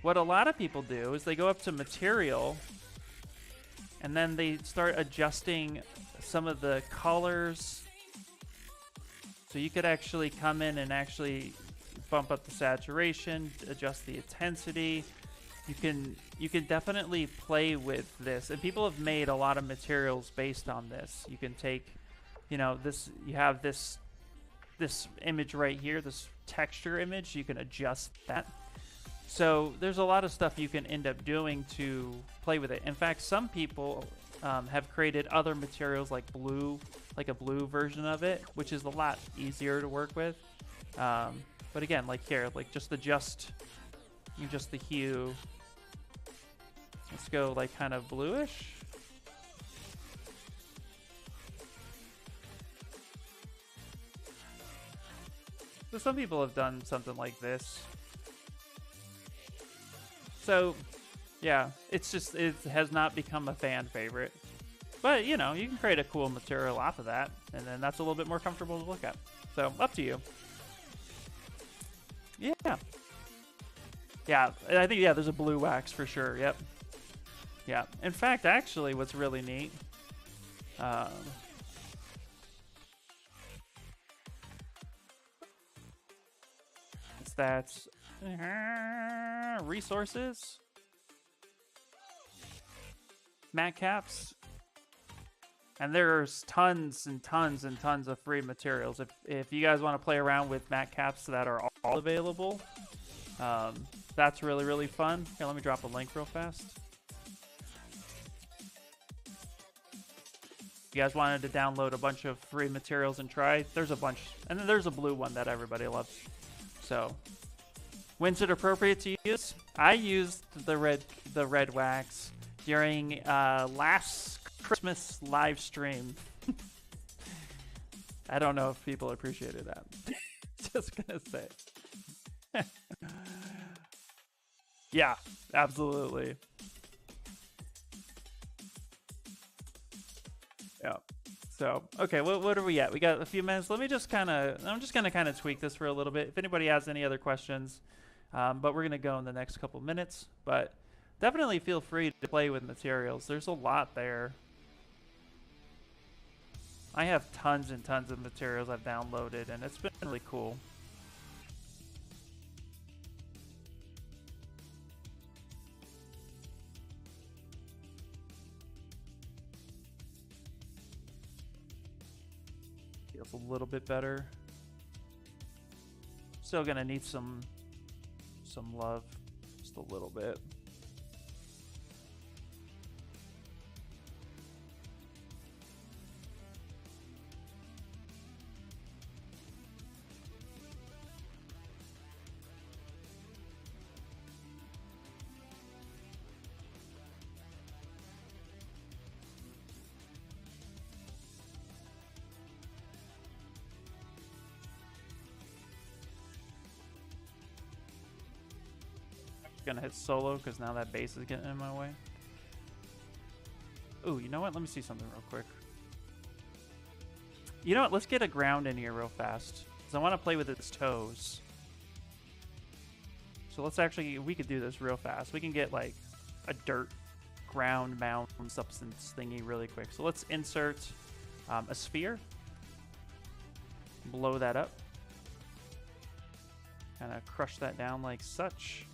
what a lot of people do is they go up to material and then they start adjusting some of the colors. So you could actually come in and actually bump up the saturation, adjust the intensity. You can definitely play with this. And people have made a lot of materials based on this. You can take, you know, this, you have this image right here, this texture image, you can adjust that. So there's a lot of stuff you can end up doing to play with it. In fact, some people have created other materials like blue, like a blue version of it, which is a lot easier to work with. But again, like here, like just adjust the hue. Let's go like kind of bluish. So some people have done something like this. So yeah, it's just, it has not become a fan favorite. But you know, you can create a cool material off of that, and then that's a little bit more comfortable to look at. So up to you. Yeah. Yeah, I think, yeah, there's a blue wax for sure. Yep. Yeah. In fact, actually, what's really neat, is that resources, matte caps, and there's tons and tons and tons of free materials. If you guys want to play around with matte caps that are all available, that's really, really fun. Here, let me drop a link real fast. If you guys wanted to download a bunch of free materials and try, there's a bunch. And then there's a blue one that everybody loves. So, when's it appropriate to use? I used the red wax during last Christmas live stream. I don't know if people appreciated that. Just gonna say. Yeah, absolutely. Yeah. So, okay, what are we at? We got a few minutes. Let me just I'm just gonna kind of tweak this for a little bit. If anybody has any other questions, but we're gonna go in the next couple minutes. But definitely feel free to play with materials. There's a lot there. I have tons and tons of materials I've downloaded, and it's been really cool. Feels a little bit better. Still gonna need some love, just a little bit. Gonna hit solo because now that bass is getting in my way. Ooh, you know what? Let me see something real quick. You know what? Let's get a ground in here real fast because I want to play with its toes. So let's actually, we could do this real fast. We can get like a dirt ground mound substance thingy really quick. So let's insert a sphere. Blow that up. Kind of crush that down like such.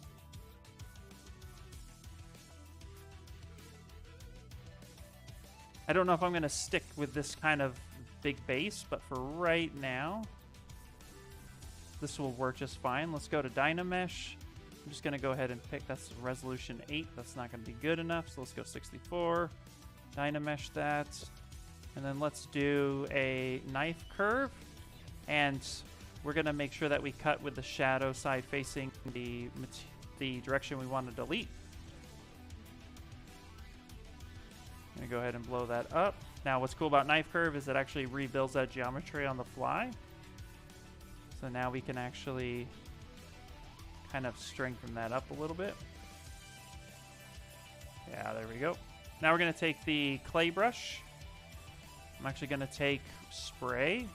I don't know if I'm going to stick with this kind of big base, but for right now, this will work just fine. Let's go to Dynamesh. I'm just going to go ahead and pick, that's resolution 8. That's not going to be good enough, so let's go 64. Dynamesh that. And then let's do a knife curve. And we're going to make sure that we cut with the shadow side facing the direction we want to delete. I'm going to go ahead and blow that up. Now what's cool about knife curve is it actually rebuilds that geometry on the fly. So now we can actually kind of strengthen that up a little bit. Yeah, there we go. Now we're going to take the clay brush. I'm actually going to take spray.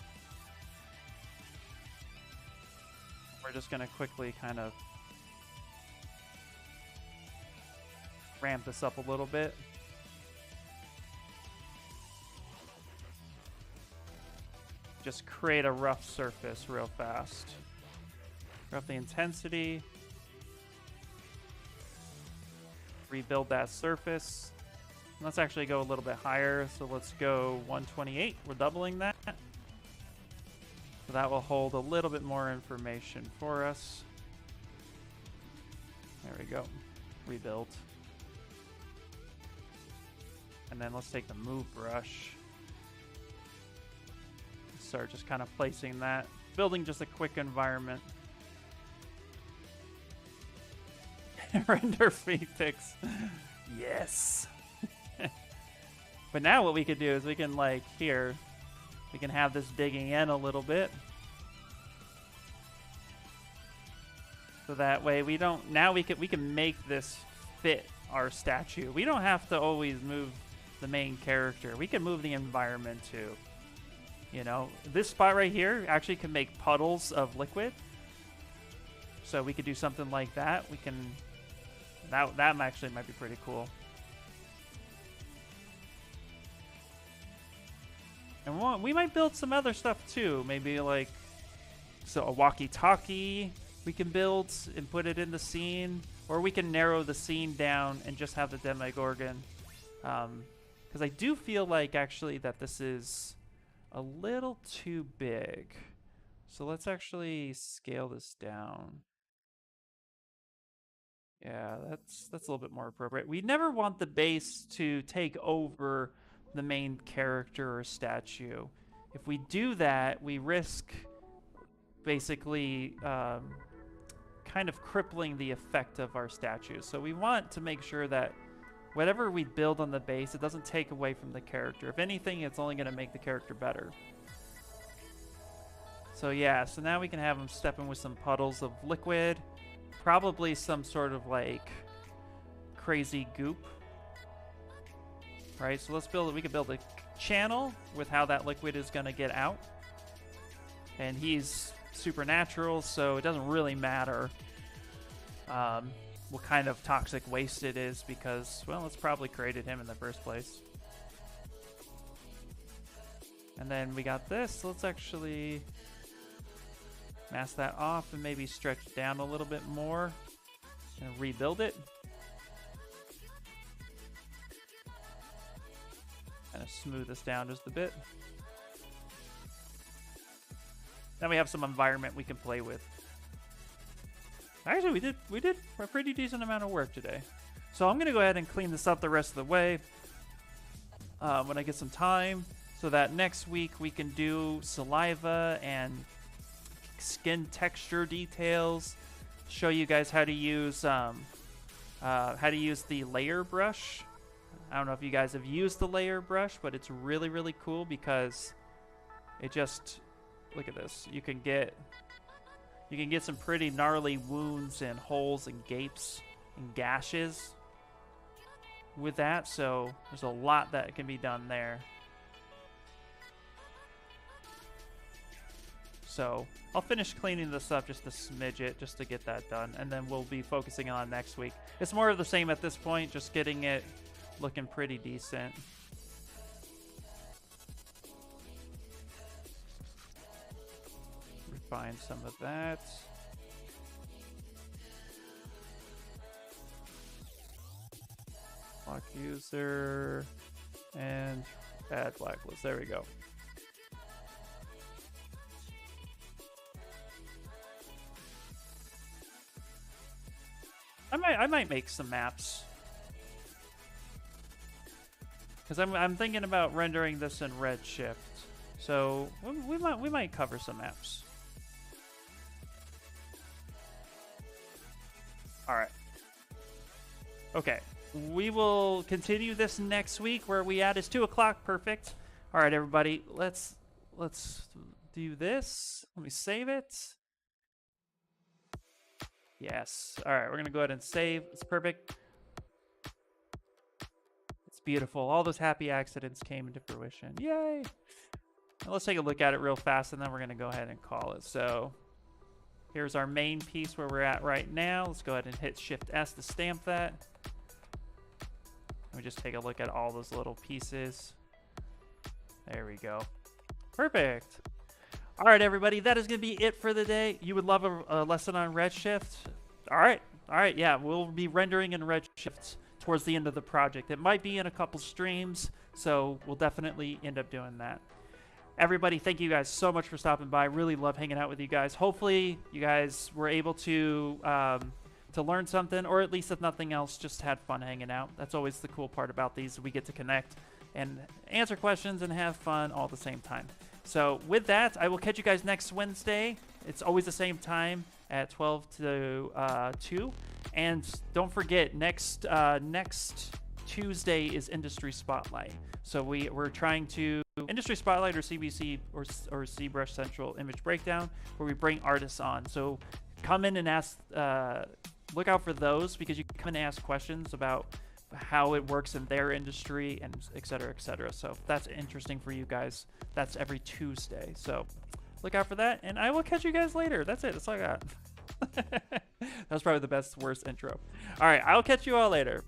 We're just going to quickly kind of ramp this up a little bit. Just create a rough surface real fast. Rough the intensity. Rebuild that surface. Let's actually go a little bit higher. So let's go 128. We're doubling that. So that will hold a little bit more information for us. There we go. Rebuild. And then let's take the move brush. Start just kind of placing that. Building just a quick environment. Render feed pics. Yes. But now what we could do is we can, like, here, we can have this digging in a little bit. So that way we don't, now we can make this fit our statue. We don't have to always move the main character. We can move the environment too. You know, this spot right here actually can make puddles of liquid. So we could do something like that. We can, that actually might be pretty cool. And we might build some other stuff too. Maybe like, so a walkie-talkie we can build and put it in the scene. Or we can narrow the scene down and just have the Demogorgon. Because I do feel like actually that this is a little too big. So let's actually scale this down. Yeah, that's a little bit more appropriate. We never want the base to take over the main character or statue. If we do that, we risk basically kind of crippling the effect of our statue. So we want to make sure that whatever we build on the base, it doesn't take away from the character. If anything, it's only going to make the character better. So yeah, so now we can have him step in with some puddles of liquid. Probably some sort of like crazy goop. Right, so let's build it. We can build a channel with how that liquid is going to get out. And he's supernatural, so it doesn't really matter what kind of toxic waste it is because, well, it's probably created him in the first place. And then we got this. So let's actually mask that off and maybe stretch it down a little bit more and rebuild it. Kind of smooth this down just a bit. Then we have some environment we can play with. Actually, we did a pretty decent amount of work today. So I'm gonna go ahead and clean this up the rest of the way when I get some time, so that next week we can do saliva and skin texture details. Show you guys how to use the layer brush. I don't know if you guys have used the layer brush, but it's really, really cool because it just, look at this. You can get some pretty gnarly wounds and holes and gapes and gashes with that. So there's a lot that can be done there. So I'll finish cleaning this up just a smidget just to get that done. And then we'll be focusing on next week. It's more of the same at this point, just getting it looking pretty decent. Refine some of that. Lock user and add blacklist. There we go. I might make some maps. Because I'm thinking about rendering this in Redshift. So we might cover some maps. Alright. Okay. We will continue this next week. Where we at is 2 o'clock. Perfect. Alright, everybody. Let's do this. Let me save it. Yes. Alright, we're gonna go ahead and save. It's perfect. It's beautiful. All those happy accidents came into fruition. Yay! Now let's take a look at it real fast, and then we're gonna go ahead and call it. So here's our main piece where we're at right now. Let's go ahead and hit Shift S to stamp that. Let me just take a look at all those little pieces. There we go. Perfect. All right, everybody, that is going to be it for the day. You would love a lesson on Redshift. All right, yeah, we'll be rendering in Redshift towards the end of the project. It might be in a couple streams, so we'll definitely end up doing that. Everybody, thank you guys so much for stopping by. Really love hanging out with you guys. Hopefully, you guys were able to learn something, or at least if nothing else, just had fun hanging out. That's always the cool part about these. We get to connect and answer questions and have fun all at the same time. So with that, I will catch you guys next Wednesday. It's always the same time at 12 to 2. And don't forget, next Tuesday is Industry Spotlight. So we're trying to Industry Spotlight or CBC or ZBrush Central Image Breakdown, where we bring artists on. So come in and ask, look out for those, because you can come in and ask questions about how it works in their industry, and et cetera, et cetera. So if that's interesting for you guys, that's every Tuesday. So look out for that, and I will catch you guys later. That's it. That's all I got. That was probably the worst intro. All right, I'll catch you all later.